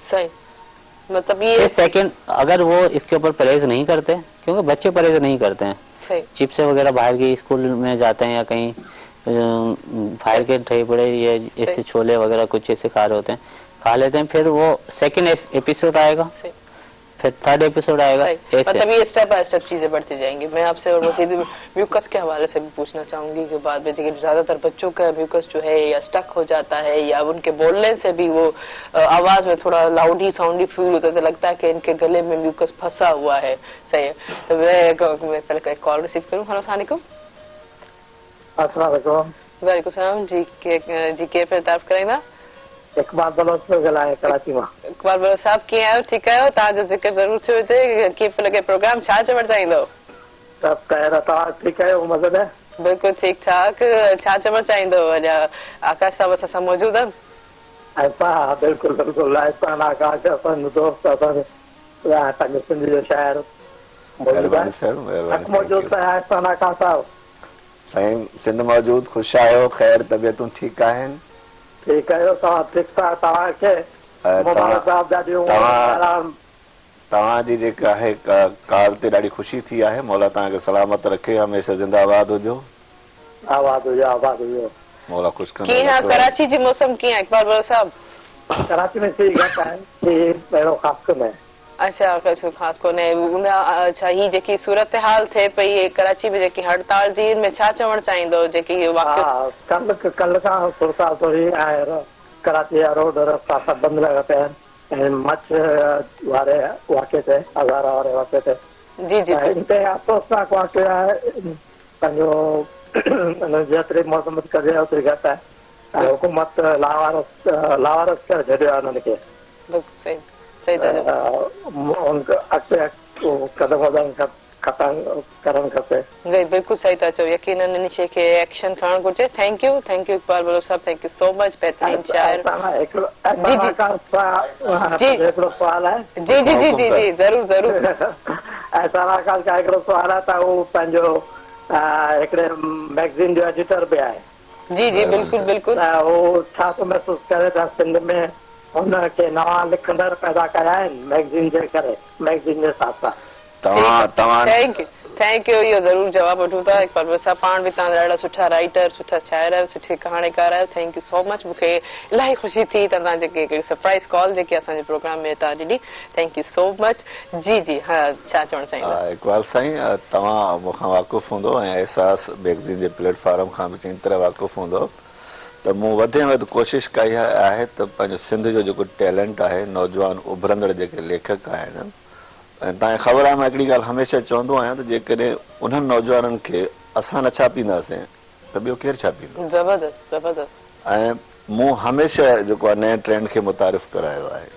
सही। मतलब ये सेकंड, अगर वो इसके ऊपर परहेज नहीं करते, क्योंकि बच्चे परहेज नहीं करते हैं, चिप्स वगैरह बाहर के स्कूल में जाते हैं या कहीं बाहर के ठे पड़े ये ऐसे छोले वगैरह कुछ ऐसे खा रहे होते हैं, खा लेते हैं, फिर वो सेकंड एपिसोड आएगा, फिर थर्ड एपिसोड आएगा, ऐसे मतलब ये स्टेप बाय स्टेप चीजें बढ़ती जाएंगी। मैं आपसे और मजीद म्यूकस के हवाले से भी पूछना चाहूंगी कि बाद में देखिए ज्यादातर बच्चों का म्यूकस जो है या स्टक हो जाता है, या उनके बोलने से भी वो आवाज में थोड़ा लाउडी साउंडी फील होता है, लगता है कि इनके गले में म्यूकस फंसा हुआ है। सही है, तो मैं पहले कॉल रिसीव करूँ। हेलो, अस्सलाम वालेकुम। वालेकुम सलाम जी के पे तारीफ़ करेंदा इकबाल बलोच पियो ॻाल्हायां कराची मां। इकबाल बलो साहब कीअं आहियो ठीकु आहियो तव्हांजो ज़िक्र ज़रूर थियो हिते कीअं पियो लॻे प्रोग्राम छा चवणु चाहींदो सभु ख़ैर तव्हां ठीकु आहियो मज़े में? बिल्कुलु ठीकु ठाक छा चवणु चाहींदो अॼु आकाश साहब असां सां मौजूदु आहिनि हा बिल्कुलु बिल्कुलु अहसान आकाश असांजो दोस्त असांजो पंहिंजो सिंध जो शाइर महिरबानी सर महिरबानी मौजूदु आहे अहसान आकाश साहब साईं सिंध मौजूद ख़ुशि आहियो ख़ैर तबियतूं ठीकु आहिनि ठीकु आहियो तव्हां ठीकु आहे तव्हांखे मुबारकबाद ॾाढियूं तव्हांजी जेका आहे कार ते ॾाढी ख़ुशी थी आहे मौला तव्हांखे सलामत रखे हमेशह ज़िंदाबाद हुजो आबाद हुजो मौला ख़ुशि कंदो कीअं आहे कराची जी मौसम कीअं आहे इकबाल बलो साहब कराची में सीउ घटि आहे सीउ पहिरियों ख़ासि कोन्हे अच्छा कुझु ख़ासि कोन्हे अच्छा ही जेकी सूरत हाल थिए पई कराची में जेकी हड़ताल जी में छा चवणु चाहींदो जेकी वाक़ियो कल्ह खां सुरता थोरी आहे कराची जा रोड रस्ता सभु बंदि लॻा पिया आहिनि ऐं मछ वारे वाक़े ते हज़ारा वारे वाक़े ते जी जी हिते अफ़सोसनाक वाक़ियो आहे पंहिंजो जेतिरी मौसम कजे ओतिरी घटि आहे ऐं हुकूमत लावारस करे छॾियो आहे हुननि खे बिल्कुलु सही सही था अॻिते कदम वधण करणु खपे जी बिल्कुलु सही था चओ यकीनन इन शइ खे एक्शन खणणु घुरिजे थैंक यू इकबाल बलो साहब थैंक यू सो मच बहितरीन शाइर हिकिड़ो सुवाल आहे जी जी जी जी जी ज़रूर ज़रूर ऐं आकाश खां हिकिड़ो सुवाल आहे त उहो पंहिंजो हिकिड़े मैगज़ीन जो एडिटर बि आहे जी जी बिल्कुलु बिल्कुलु त उहो छा थो महसूसु करे त सिंध में हुनखे नवां लिखंदड़ पैदा कया आहिनि मैगज़ीन जे करे मैगज़ीन जे साथ साथ थैंक यू इहो ज़रूर जवाबु वठूं था इकबाल बलो साहब पाण बि तव्हां ॾाढा सुठा राइटर सुठा शाइर आहियो सुठी कहाणीकार आहियो थैंक यू सो मच मूंखे इलाही ख़ुशी थी त तव्हां जेके हिकिड़ी सरप्राइज़ कॉल जेकी असांजे प्रोग्राम में तव्हां ॾिनी थैंक यू सो मच जी जी हा छा चवणु चाहींदा इकबाल साईं तव्हां मूंखां वाक़ुफ़ु हूंदो ऐं एहसास मैगज़ीन जे प्लेटफॉर्म खां बि चङी तरह वाक़ुफ़ु हूंदो त मूं वधि में वधि कोशिशि कई आहे त पंहिंजो सिंध जो जेको टैलेंट आहे नौजवान उभरंदड़ जेके लेखक आहिनि ऐं तव्हांखे ख़बर आहे मां हिकिड़ी ॻाल्हि हमेशह चवंदो आहियां त जेकॾहिं उन्हनि नौजवाननि खे असां न छापींदासीं त ॿियो केरु छापींदो ज़बरदस्त ज़बरदस्त ऐं मूं हमेशह जेको आहे नए ट्रेंड खे मुतारिफ़ करायो आहे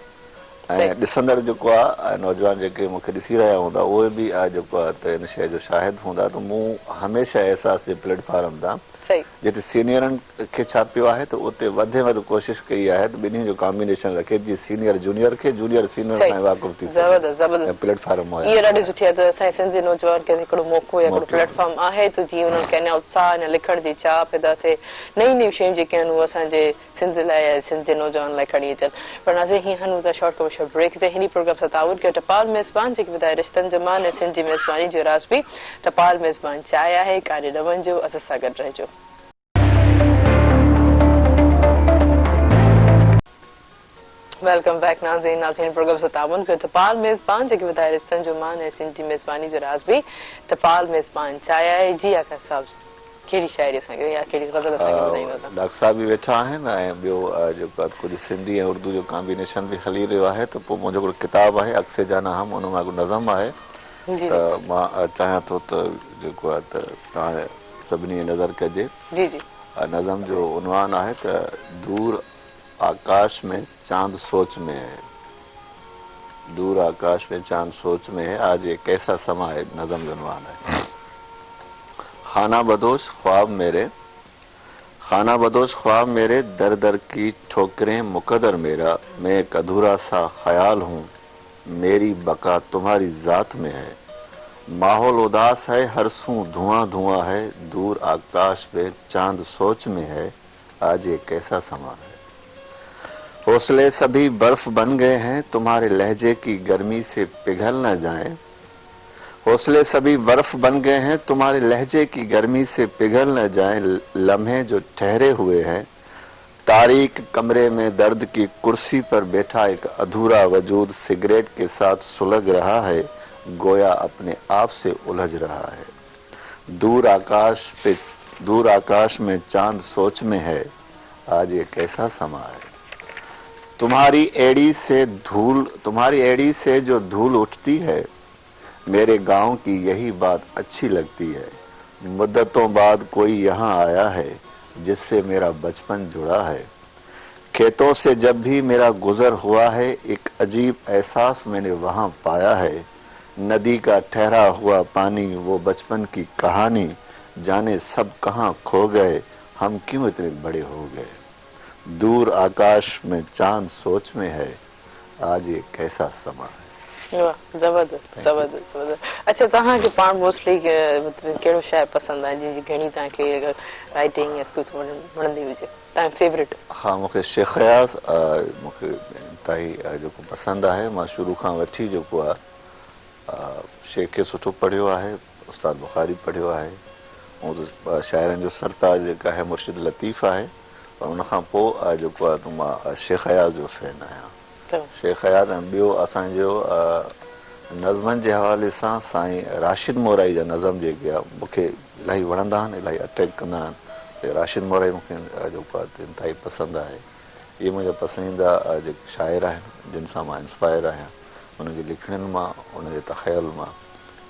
ऐं ॾिसंदड़ जेको आहे नौजवान जेके मूंखे ॾिसी रहिया हूंदा उहे बि जेको आहे त इन शइ जो शाहिद हूंदा त मूं हमेशह एहसास जे प्लेटफॉर्म तां जिते सीनियरनि खे छापियो आहे त उते वधि में वधि कोशिशि कई आहे त ॿिन्ही जो कॉम्बिनेशन रखे जीअं सीनियर जूनियर खे जूनियर सीनियर सां वाक़ुफ़ु थी सघे प्लेटफॉर्म इहो ॾाढी सुठी आहे त असांजे सिंधी नौजवान खे हिकिड़ो मौक़ो या हिकिड़ो प्लेटफॉर्म आहे त जीअं उन्हनि खे अञा उत्साह अञा लिखण जी चाह पैदा थिए नई नयूं शयूं जेके आहिनि उहे असांजे सिंध लाइ ऐं सिंध जे नौजवान लाइ खणी अचनि पर नाज़रीन हीअं हलूं था शॉर्ट कमर्शियल ब्रेक ते हिन प्रोग्राम सां ताउन कयो टपाल मेज़बान जेके ॿुधाए रिश्तनि जो मान ऐं सिंध जी मेज़बानी जो राज़ बि टपाल मेज़बान चांहि आहे काॾे न वञिजो असां सां गॾु रहिजो वेलकम बैक नाज़रीन प्रोग्राम सां ताउन कयो टपाल मेज़बान जेके ॿुधाए रिश्तनि जो मान ऐं सिंध जी मेज़बानी जो राज़ बि टपाल मेज़बान चांहि आहे जी आकाश साहब कहिड़ी शाइरी असांखे या कहिड़ी ग़ज़ल असांखे ॿुधाईंदा डॉक्टर साहब बि वेठा आहिनि ऐं ॿियो जेको कुझु सिंधी ऐं उर्दू जो कॉम्बिनेशन बि हली रहियो आहे त पोइ मुंहिंजो हिकिड़ो किताबु आहे अक्से जाना हम उन मां हिकु नज़म आहे त मां चाहियां थो त जेको आहे त तव्हां सभिनी नज़र कजे जी जी नज़म जो उनवान आहे त दूर आकाश में चांद सोच में है दूर आकाश में चांद सोच में है आज ये कैसा समा है नज़म जो उनवान है खाना बदोश ख्वाब मेरे दर दर की ठोकरें मुकद्दर मेरा मैं एक अधूरा सा ख्याल हूँ मेरी बका तुम्हारी ज़ात में है माहौल उदास है हर सूं धुआं धुआं है दूर आकाश में चांद सोच में है आज ये कैसा समा है हौसले सभी बर्फ बन गए हैं तुम्हारे लहजे की गर्मी से पिघल न जाएं हौसले सभी बर्फ बन गए हैं तुम्हारे लहजे की गर्मी से पिघल न जाएं लम्हे जो ठहरे हुए हैं तारीक कमरे में दर्द की कुर्सी पर बैठा एक अधूरा वजूद सिगरेट के साथ सुलग रहा है गोया अपने आप से उलझ रहा है दूर आकाश में चांद सोच में है आज ये कैसा समा है तुम्हारी एड़ी से जो धूल उठती है मेरे गांव की यही बात अच्छी लगती है मुद्दतों बाद कोई यहाँ आया है जिससे मेरा बचपन जुड़ा है। खेतों से जब भी मेरा गुजर हुआ है, एक अजीब एहसास मैंने वहाँ पाया है। नदी का ठहरा हुआ पानी, वो बचपन की कहानी, जाने सब कहाँ खो गए, हम क्यों इतने बड़े हो गए। दूर आकाश में चांद सोच में है, आज ये कैसा समा है। वाह, जबरदस्त जबरदस्त जबरदस्त। अच्छा, तव्हांखे पाण मोस्टली मतिलबु कहिड़ो शाइर पसंदि आहे जंहिंजी घणी तव्हांखे राइटिंग या कुझु वणंदी हुजे, तव्हांजो फेवरेट? हाँ, मूंखे शेख अयाज़ मूंखे इंतहाई जेको पसंदि आहे। मां शुरू खां वठी जेको आहे शेख खे सुठो पढ़ियो आहे, उस्ताद बुखारी पढ़ियो आहे, ऐं शाइरनि जो सरताज जेका आहे मुर्शिद लतीफ़ आहे। पर उनखां पोइ जेको आहे त मां शेख अयाज़ जो फैन आहियां। शेख अयाज़ ऐं ॿियो असांजो नज़मनि जे हवाले सां साईं राशिद मोराई जा नज़म जेके आहे मूंखे इलाही वणंदा आहिनि, इलाही अट्रैक्ट कंदा आहिनि। राशिद मोराई मूंखे जेको आहे इंतहाई पसंदि आहे। इहे मुंहिंजा पसंदीदा जेके शाइर आहिनि जिन सां मां इंस्पायर आहियां, उनजे लिखणनि मां, उनजे तख़यल मां,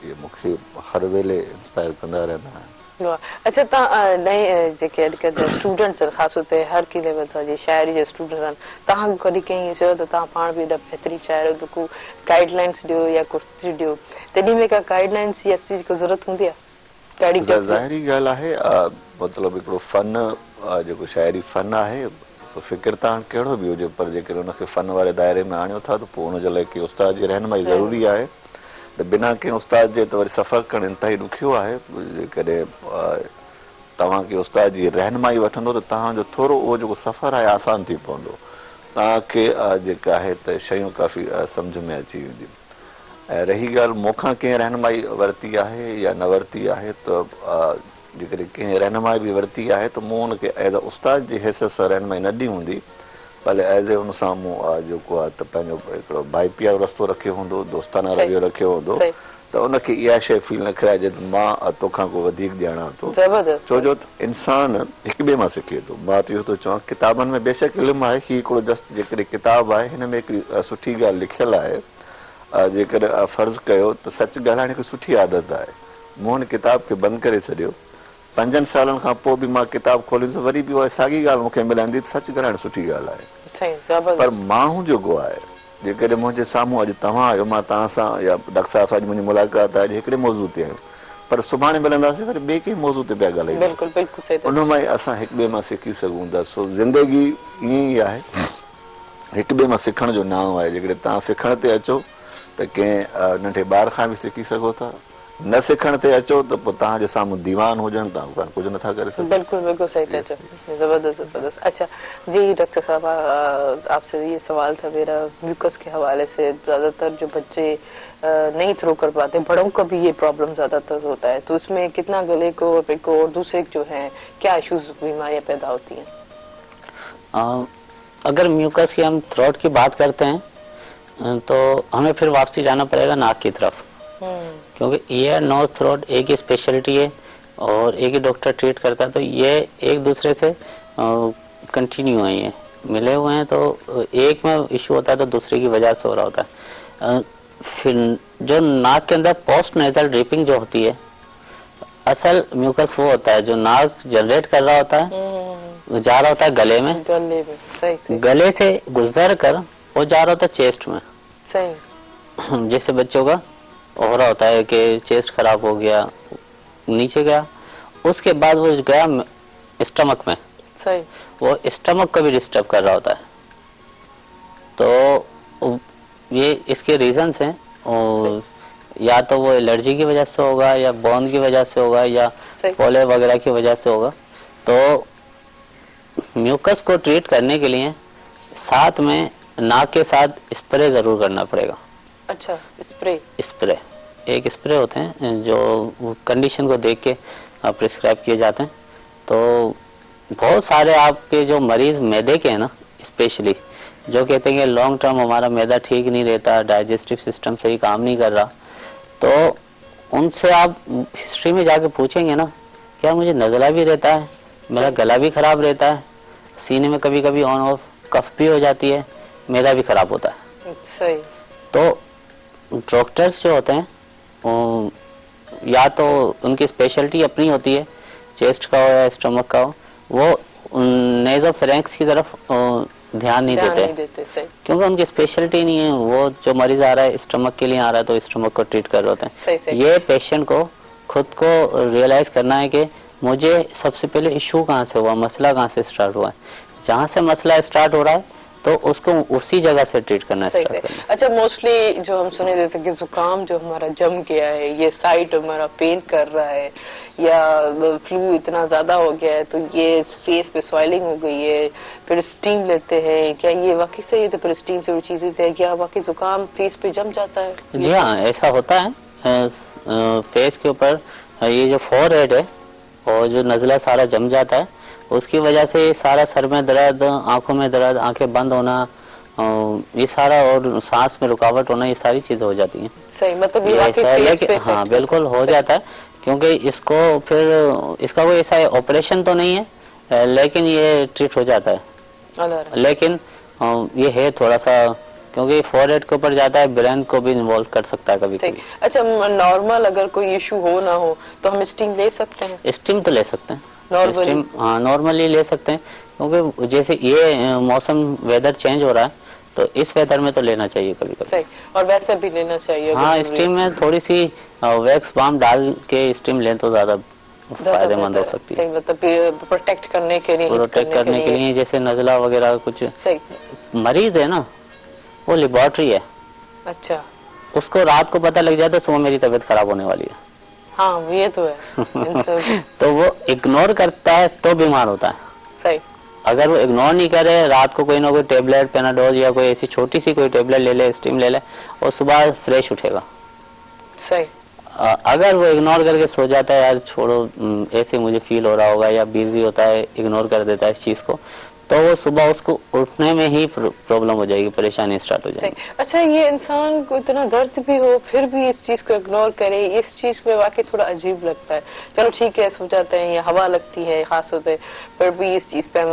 इहे मूंखे हर वेले इंस्पायर कंदा रहंदा आहिनि। अच्छा, तव्हां नए जेके अॼुकल्ह जा स्टूडेंट्स आहिनि, ख़ासि तौर ते हर की लेवल सां जे शाइरी जा स्टूडेंट्स आहिनि, तव्हां कॾहिं कंहिं चयो त तव्हां पाण बि एॾा बहितरीन शाइर हो, त को गाइडलाइंस ॾियो या कुझु ॾियो, तॾहिं में का गाइडलाइंस या चीज को ज़रूरत हूंदी आहे? ज़ाहिरी ॻाल्हि आहे, मतिलबु हिकिड़ो फ़न जेको शाइरी फ़न आहे, फ़िक्र तव्हां कहिड़ो बि हुजे, पर जेकॾहिं उनखे फ़न वारे दायरे में आणियो था त पोइ उनजे लाइ की उस्ताद जी रहनुमाई ज़रूरी आहे। त बिना कंहिं उस्ताद जे त वरी सफ़र करणु इंतहाई ॾुखियो आहे। जेकॾहिं तव्हांखे उस्ताद जी रहनुमाई वठंदो त तव्हांजो थोरो उहो जेको सफ़र आहे आसान थी पवंदो, तव्हांखे जेका आहे त शयूं काफ़ी सम्झ में अची वेंदियूं। ऐं रही ॻाल्हि मूंखां कंहिं रहनुमाई वरिती आहे या न वरिती आहे, त जेकॾहिं कंहिं रहनुमाई बि वरिती आहे त मूं हुनखे एज़ अ उस्ताद जी हैसियत सां रहनुमाई न ॾी हूंदी, भले एज़ ए हुन सां मूं जेको आहे त पंहिंजो हिकिड़ो भाई पीआरो रस्तो रखियो हूंदो, दोस्ताना रवियो रखियो हूंदो, त उनखे इहा शइ फील न कराइजे त मां तोखां को वधीक ॼाणा थो। छो जो इंसान हिक ॿिए मां सिखे थो। मां त इहो थो चवां, किताबनि में बेशक इल्मु आहे, हीउ हिकिड़ो जस्ट जेकॾहिं किताबु आहे, हिन में हिकिड़ी सुठी ॻाल्हि लिखियलु आहे। जेकॾहिं फ़र्ज़ु कयो त सच ॻाल्हाइण हिकु सुठी आदत आहे। मूं हुन किताब खे बंदि करे छॾियो, 5 सालनि खां पोइ बि मां किताबु खोलींदुसि, वरी बि उहा साॻी ॻाल्हि मूंखे मिलंदी त सच ॻाल्हाइण सुठी ॻाल्हि आहे। पर माण्हू जेको आहे, जेकॾहिं मुंहिंजे साम्हूं अॼु तव्हां आहियो, मां तव्हां सां या डॉक्टर साहिब सां अॼु मुंहिंजी मुलाक़ात आहे, अॼु हिकिड़े मौज़ू ते आहियूं, पर सुभाणे मिलंदासीं वरी ॿिए कंहिं मौज़ू ते पिया ॻाल्हाईंदासीं। उन मां ई असां हिक ॿिए मां सिखी सघूं था। सो ज़िंदगी ईअं ई आहे, हिक ॿिए मां सिखण जो नाम आहे। जेकॾहिं तव्हां सिखण ते अचो त कंहिं नंढे ॿार खां बि सिखी सघो था, न सिखण ते अचो त पोइ तव्हांजे साम्हूं दीवान हुजनि, तव्हां कुझु नथा करे सघो। बिल्कुल बिल्कुल सही था चओ, जबरदस्त जबरदस्त। अच्छा जी डॉक्टर साहब, आपसे ये सवाल था मेरा म्यूकस के हवाले से। ज्यादातर जो बच्चे नहीं थ्रो कर पाते, बड़ों का भी ये प्रॉब्लम ज्यादातर होता है, तो उसमें कितना गले को और पेट को और दूसरे जो है क्या इश्यूज बीमारियां पैदा होती हैं? अगर म्यूकस की हम थ्रोट की बात करते हैं तो हमें फिर वापसी जाना पड़ेगा नाक की तरफ, क्योंकि ईयर नोज थ्रोट एक ही स्पेशलिटी है और एक ही डॉक्टर ट्रीट करता है, तो ये एक दूसरे से कंटिन्यू है, ये मिले हुए हैं। तो एक में इश्यू होता है तो दूसरे की वजह से हो रहा होता है। फिर जो नाक के अंदर पोस्ट नेजल ड्रिपिंग जो होती है, असल म्यूकस वो होता है जो नाक जनरेट कर रहा होता है, जा रहा होता है गले में, सही। गले से गुजर कर वो जा रहा होता है चेस्ट में। सही। जैसे बच्चों का हो रहा होता है कि चेस्ट खराब हो गया, नीचे गया, उसके बाद वो गया स्टमक में। सही। वो स्टमक को भी डिस्टर्ब कर रहा होता है। तो ये इसके रीजंस हैं, और या तो वो एलर्जी की वजह से होगा, या बोन की वजह से होगा, या पोले वगैरह की वजह से होगा। तो म्यूकस को ट्रीट करने के लिए साथ में नाक के साथ स्प्रे जरूर करना पड़ेगा। अच्छा, स्प्रे एक स्प्रे होते हैं जो कंडीशन को देख के प्रिस्क्राइब किए जाते हैं। तो बहुत सारे आपके जो मरीज मैदे के हैं ना, स्पेशली जो कहते हैं कि लॉन्ग टर्म हमारा मैदा ठीक नहीं रहता, डाइजेस्टिव सिस्टम सही काम नहीं कर रहा, तो उनसे आप हिस्ट्री में जाके पूछेंगे ना, क्या मुझे नज़ला भी रहता है, मेरा गला भी खराब रहता है, सीने में कभी कभी ऑन ऑफ कफ भी हो जाती है, मैदा भी खराब होता है। सही। तो डॉक्टर्स जो होते हैं या तो उनकी स्पेशलिटी अपनी होती है, चेस्ट का हो या स्टमक का हो, वो नेज़ोफेरेंक्स की तरफ ध्यान नहीं ध्यान नहीं देते, देते। सही क्योंकि उनकी स्पेशलिटी नहीं है। वो जो मरीज आ रहा है स्टमक के लिए आ रहा है तो स्टमक को ट्रीट कर रहे होते सही हैं। सही ये पेशेंट को खुद को रियलाइज करना है कि मुझे सबसे पहले इशू कहाँ से हुआ, मसला कहाँ से स्टार्ट हुआ है। जहाँ से मसला स्टार्ट हो रहा है तो उसको उसी जगह से ट्रीट करना सही स्टार्ट सही। करना। अच्छा, मोस्टली जो हम सुने देते कि जुकाम जो हमारा जम गया है, ये साइड हमारा पेन कर रहा है, या फ्लू इतना ज्यादा हो गया है तो ये फेस पे स्वेलिंग हो गई है, फिर स्टीम लेते हैं, क्या ये वाकई सही है? तो फिर स्टीम से वो चीज होती है, क्या वाकई जुकाम फेस पे जम जाता है? जी हाँ, ऐसा होता है। फेस के ऊपर ये जो फोरहेड है और जो नज़ला सारा जम जाता है, उसकी वजह से सारा सर में दर्द, आंखों में दर्द, आंखें बंद होना, ये सारा, और सांस में रुकावट होना, ये सारी चीजें हो जाती हैं। सही, मतलब ये ये वाकई ऐसा है, फेस लेकिन पे हाँ इफेक्ट बिल्कुल हो जाता है, क्योंकि इसको फिर इसका कोई ऐसा ऑपरेशन तो नहीं है, लेकिन ये ट्रीट हो जाता है। अल्लाह। लेकिन ये है थोड़ा सा, क्योंकि फोरहेड के ऊपर जाता है, ब्रेन को भी इन्वॉल्व कर सकता है कभी ठीक। कभी। अच्छा, नॉर्मल अगर कोई इशू हो ना हो तो हम स्टीम ले सकते हैं? स्टीम तो ले सकते हैं, Normally? स्टीम हाँ नॉर्मली ले सकते हैं, क्योंकि जैसे ये मौसम वेदर चेंज हो रहा है तो इस वेदर में तो लेना चाहिए कभी कभी। सही, और वैसे भी लेना चाहिए अगर हाँ, जरूरी है। स्टीम में थोड़ी सी वैक्स बाम डाल के स्टीम लें तो ज्यादा ज्यादा फायदेमंद हो बेहतर है। सकती है, सही, मतलब प्रोटेक्ट करने के लिए, प्रोटेक्ट करने के लिए। जैसे नजला वगैरह कुछ सही। मरीज है ना, वो लेबोरेटरी है, अच्छा, उसको रात को पता लग जाए तो सुबह मेरी तबीयत खराब होने वाली है। हाँ ये तो है। इन सब- तो वो इग्नोर करता है तो बीमार होता है। सही। अगर वो इग्नोर नहीं करे, रात को कोई ना कोई टेबलेट, पेनाडोल या कोई ऐसी छोटी सी कोई टेबलेट ले ले, स्टीम ले ले, और सुबह फ्रेश उठेगा। सही। अगर वो इग्नोर करके सो जाता है, यार छोड़ो ऐसे मुझे फील हो रहा होगा, या बिजी होता है, इग्नोर कर देता है इस चीज को, तो वो सुबह उसको उठने में ही प्रॉब्लम हो जाएगी, परेशानी स्टार्ट हो जाएगी। अच्छा, ये इंसान को इतना दर्द भी हो फिर भी इस चीज को इग्नोर करे, इस चीज में वाकई थोड़ा अजीब लगता है। चलो ठीक है, सो जाते हैं, ये हवा लगती है, खास होते हैं, पर भी इस चीज पे हम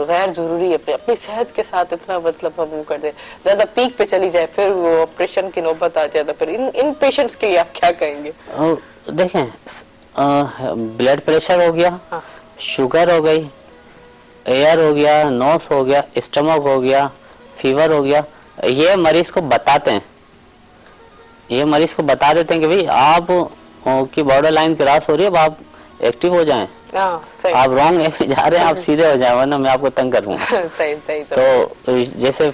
गैर जरूरी अपनी सेहत के साथ इतना मतलब हम कर दे, ज्यादा पीक पे चली जाए, फिर वो ऑपरेशन की नौबत आ जाए, तो फिर इन पेशेंट्स के लिए आप क्या कहेंगे? देखें, ब्लड प्रेशर हो गया, हाँ। शुगर हो गई, एयर हो गया, नोस हो गया, स्टमक हो गया, फीवर हो गया, ये मरीज को बताते हैं, ये मरीज को बता देते हैं कि भाई आप की बॉर्डर लाइन क्रॉस हो रही है, अब आप एक्टिव हो जाएं, सही। आप रॉन्ग वे में जा रहे हैं, आप सीधे हो जाएं, वरना मैं आपको तंग करूंगा। सही सही। तो जैसे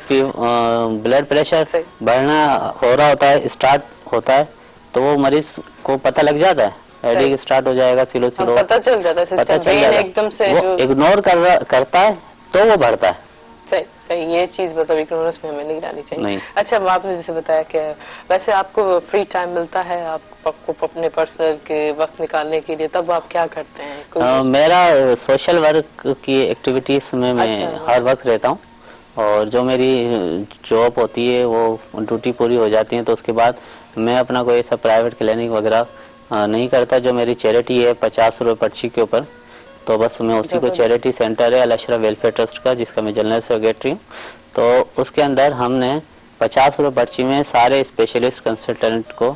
ब्लड प्रेशर बढ़ना हो रहा होता है, स्टार्ट होता है, तो वो मरीज को पता लग जाता है, हेडेक स्टार्ट हो जाएगा, सिलो सिलो पता चल जाता है, पता चल जाता है। एकदम से वो जो इग्नोर करता है तो वो बढ़ता है। सही सही, ये चीज मतलब इग्नोरेंस में हमें नहीं लानी चाहिए। नहीं। अच्छा, आपने जैसे बताया कि वैसे आपको फ्री टाइम मिलता है आपको अपने पर्सनल के वक्त निकालने के लिए, तब आप क्या करते हैं? मेरा सोशल वर्क की एक्टिविटीज में मैं अच्छा। हर वक्त रहता हूँ, और जो मेरी जॉब होती है वो ड्यूटी पूरी हो जाती है तो उसके बाद मैं अपना कोई ऐसा प्राइवेट क्लिनिक वगैरह नहीं करता। जो मेरी चैरिटी है 50 रुपये पर्ची के ऊपर, तो बस मैं उसी को, चैरिटी सेंटर है अल अशरफ वेलफेयर ट्रस्ट का, जिसका मैं जनरल सेक्रेटरी हूँ, तो उसके अंदर हमने 50 रुपये पर्ची में सारे स्पेशलिस्ट कंसल्टेंट को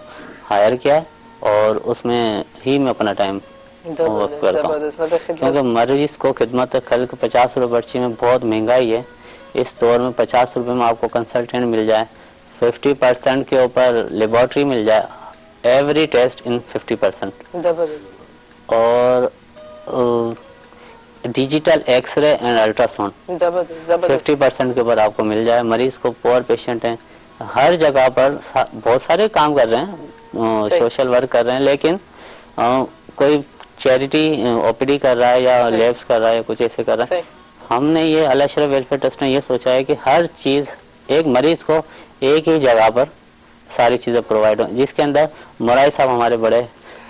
हायर किया है, और उसमें ही मैं अपना टाइम वर्क करता हूँ, क्योंकि मरीज को खिदमत खल्क 50 रुपये पर्ची में बहुत महंगाई है। इस दौर में 50 रुपये में आपको कंसल्टेंट मिल जाए, 50% के ऊपर लेबोरेटरी मिल जाए, एवरी टेस्ट इन 50%, और डिजिटल एक्सरे एंड अल्ट्रासाउंड 50% के ऊपर आपको मिल जाए। मरीज को पुअर पेशेंट हैं, हर जगह पर बहुत सारे काम कर रहे हैं, सोशल वर्क कर रहे हैं, लेकिन कोई चैरिटी ओपीडी कर रहा है या लैब्स कर रहा है, कुछ ऐसे कर रहा है। हमने ये अल अशरफ वेलफेयर ट्रस्ट ने ये सोचा है कि हर चीज एक मरीज को एक ही जगह पर सारी चीजें प्रोवाइड हो, जिसके अंदर मोराई साहब हमारे बड़े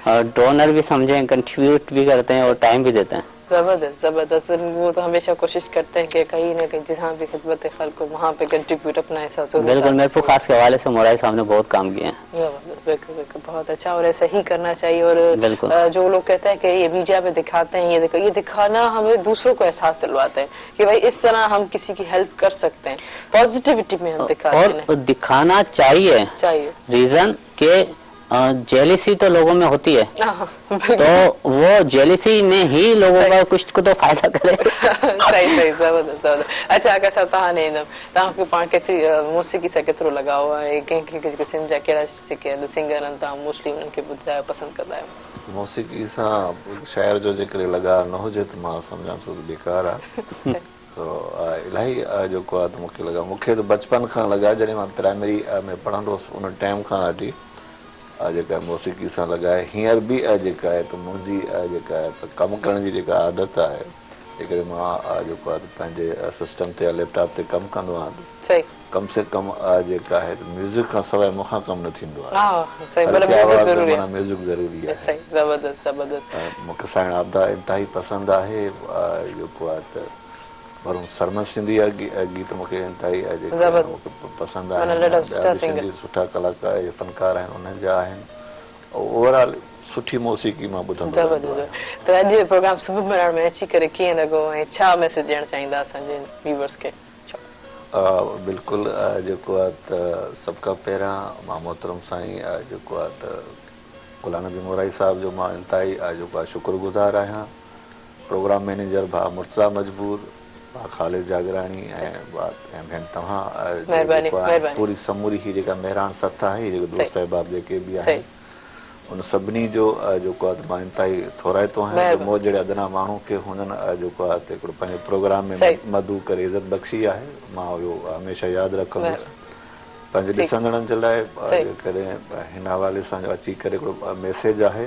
डोनर भी समझे, कंट्रीब्यूट भी करते हैं और टाइम भी देते हैं। जबरदस्त जबरदस्त। वो तो हमेशा कोशिश करते हैं कि कहीं ना कहीं जहाँ भी खिदमत खल्क को वहाँ पे कंट्रीब्यूट अपना ऐसा जरूर। बिल्कुल, मेरे को खास के हवाले से मोराई साहब ने बहुत काम किए हैं। बिल्कुल बिल्कुल, बहुत अच्छा, और ऐसा ही करना चाहिए। और जो लोग कहते हैं कि ये मीडिया पे दिखाते हैं, ये दिखाना हमें दूसरों को एहसास दिलवाते हैं कि भाई इस तरह हम किसी की हेल्प कर सकते हैं, पॉजिटिविटी में हम दिखाते हैं। और दिखाना चाहिए, चाहिए रीजन के जेलिसी तो लोगों में होती है, बिल्कुल। तो वो जेलिसी में ही लोगों का कुछ को तो फायदा करे। सही सही, जबरदस्त जबरदस्त। अच्छा आकाश साहब, तव्हां ने तव्हांखे पाण केतिरी मौसीक़ी सां केतिरो लगाव आहे? कंहिंखे जेके सिंध जा कहिड़ा जेके सिंगर आहिनि तव्हां मोस्टली उन्हनि खे ॿुधायो पसंदि कंदा आहियो? मौसीक़ी सां शाइर जो जेकॾहिं लगाव न हुजे त मां सम्झां थो त बेकार आहे। सो इलाही जेको आहे त मूंखे लॻा, मूंखे त बचपन खां लॻा, जॾहिं मां प्राइमरी में पढ़ंदो हुउसि उन टाइम खां वठी जेका मौसीक़ी सां लॻाए। हींअर बि जेका आहे त मुंहिंजी जेका आहे त कमु करण जी जेका आदत आहे, जेकॾहिं मां जेको आहे पंहिंजे सिस्टम ते या लैपटॉप ते कमु कंदो आहियां, कम से कम जेका आहे त म्यूज़िक खां सवाइ मूंखां कमु न थींदो आहे। म्यूज़िक ज़रूरी आहे। मूंखे साईं आबदा इंतिहाई पसंदि आहे। जेको आहे त वरुण सरमन सिंधी गीत मूंखे इंतिहाई पसंदि आहे। सिंधी सुठा कलाकार फनकार आहिनि, उन्हनि जा आहिनि। ओवरऑल सुठी मौसीक़ी मां ॿुधंदो आहियां। त अॼु प्रोग्राम सुबुह मराण में अची करे कीअं लॻो ऐं छा मैसेज ॾियणु चाहींदा असांजे व्यूअर्स खे? बिल्कुलु जेको आहे त सभ खां पहिरियां मां मोहतरम साईं जेको आहे त गुलाम नबी मोराई साहिब जो मां इंतिहाई जेको आहे शुक्रगुज़ार आहियां। प्रोग्राम मैनेजर भाउ मुर्तज़ा मजबूर, भाउ ख़ालिद जागराणी ऐं भेण तव्हां, पूरी समूरी ही जेका महिराण सथ आहे, जेके दोस्त अहबाब जेके बि आहिनि, उन सभिनी जो जेको आहे त मां इंतिहाई थोराइतो आहियां। मूं जहिड़े अदना माण्हू खे हुननि जेको आहे त हिकिड़ो पंहिंजे प्रोग्राम में मदू करे इज़त बख़्शी आहे, मां इहो हमेशह यादि रखंदुसि। पंहिंजे ॾिसंदड़नि जे लाइ जेकॾहिं हिन हवाले सां अची करे हिकिड़ो मैसेज आहे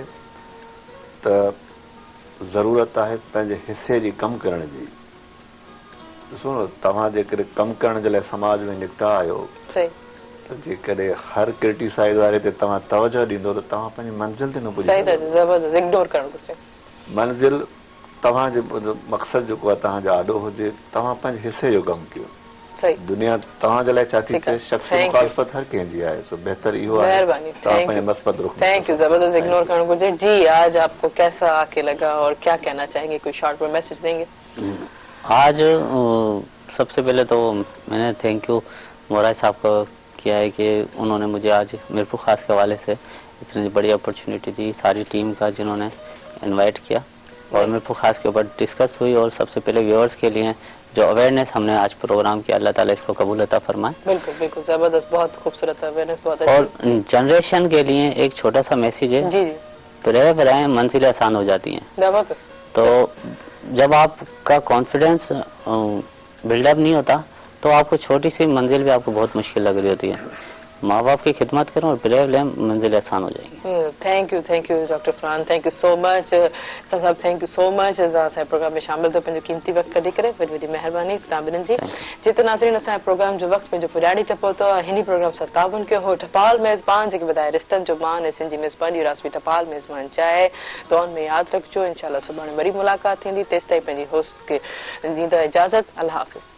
त ज़रूरत आहे पंहिंजे हिसे जी कमु करण जी। ॾिसो न, तव्हां जेकॾहिं कमु करण जे लाइ समाज में निकिता आहियो, त जेकॾहिं हर क्रिटिसाइज़ वारे ते तव्हां तवजो ॾींदो त तव्हां पंहिंजी मंज़िल ते न पुॼी सघंदो। मंज़िल तव्हांजे मक़सदु जेको आहे तव्हांजो आॾो हुजे, तव्हां पंहिंजे हिसे जो कमु कयो। दुनिया तव्हांजे लाइ छा थी चए, शख़्सी मुखालफ़त हर कंहिंजी आहे। सो बहितर इहो आहे तव्हां पंहिंजे मस्बत रुख़। थैंक यू, जबरदस्त। इग्नोर करना मुझे जी। आज आपको कैसा आके लगा और क्या कहना चाहेंगे? कोई शॉर्ट में मैसेज देंगे? आज सबसे पहले तो मैंने थैंक यू मोराई साहब को किया है कि उन्होंने मुझे आज मीरपुर खास के हवाले से इतनी बड़ी अपॉर्चुनिटी दी, सारी टीम का जिन्होंने इनवाइट किया और मीरपुर खास के ऊपर डिस्कस हुई। और सबसे पहले व्यूअर्स के लिए जो अवेयरनेस हमने आज प्रोग्राम किया, अल्लाह ताला इसको कबूल अता फरमाए। बिल्कुल बिल्कुल, जबरदस्त, बहुत खूबसूरत अवेयरनेस, बहुत और जनरेशन के लिए एक छोटा सा मैसेज है, जी जी, प्रेयर रहें, मंजिलें आसान हो जाती हैं। जबरदस्त। तो जब आपका कॉन्फिडेंस बिल्डअप नहीं होता तो आपको छोटी सी मंजिल भी आपको बहुत मुश्किल लग रही होती है। माँ बाप की खिदमत करो और प्रेयर लें, मंजिल आसान हो जाएगी। Thank you doctor Farhan, thank you so much साहब, थैंक यू सो मच असांजे प्रोग्राम में शामिल थियो, पंहिंजो कीमती वक़्तु कढी करे। वॾी वॾी महिरबानी तव्हां ॿिन्हिनि जी। जेतिरो नाज़रीन असांजे प्रोग्राम जो वक़्तु पंहिंजो पुॼाड़ी ते पहुतो आहे। हिन प्रोग्राम सां ताबुन कयो हो टपाल मेज़बान, जेके वधाए रिश्तनि जो मान ऐं सिंधी मेज़बानी रासवी टपाल मेज़बान चाहे। दुआनि में यादि रखिजो। इंशाल्लाह सुभाणे वरी मुलाक़ात थींदी। तेसिताईं पंहिंजी होस्ट खे ॾींदो इजाज़त। अल्लाह हाफ़िज़।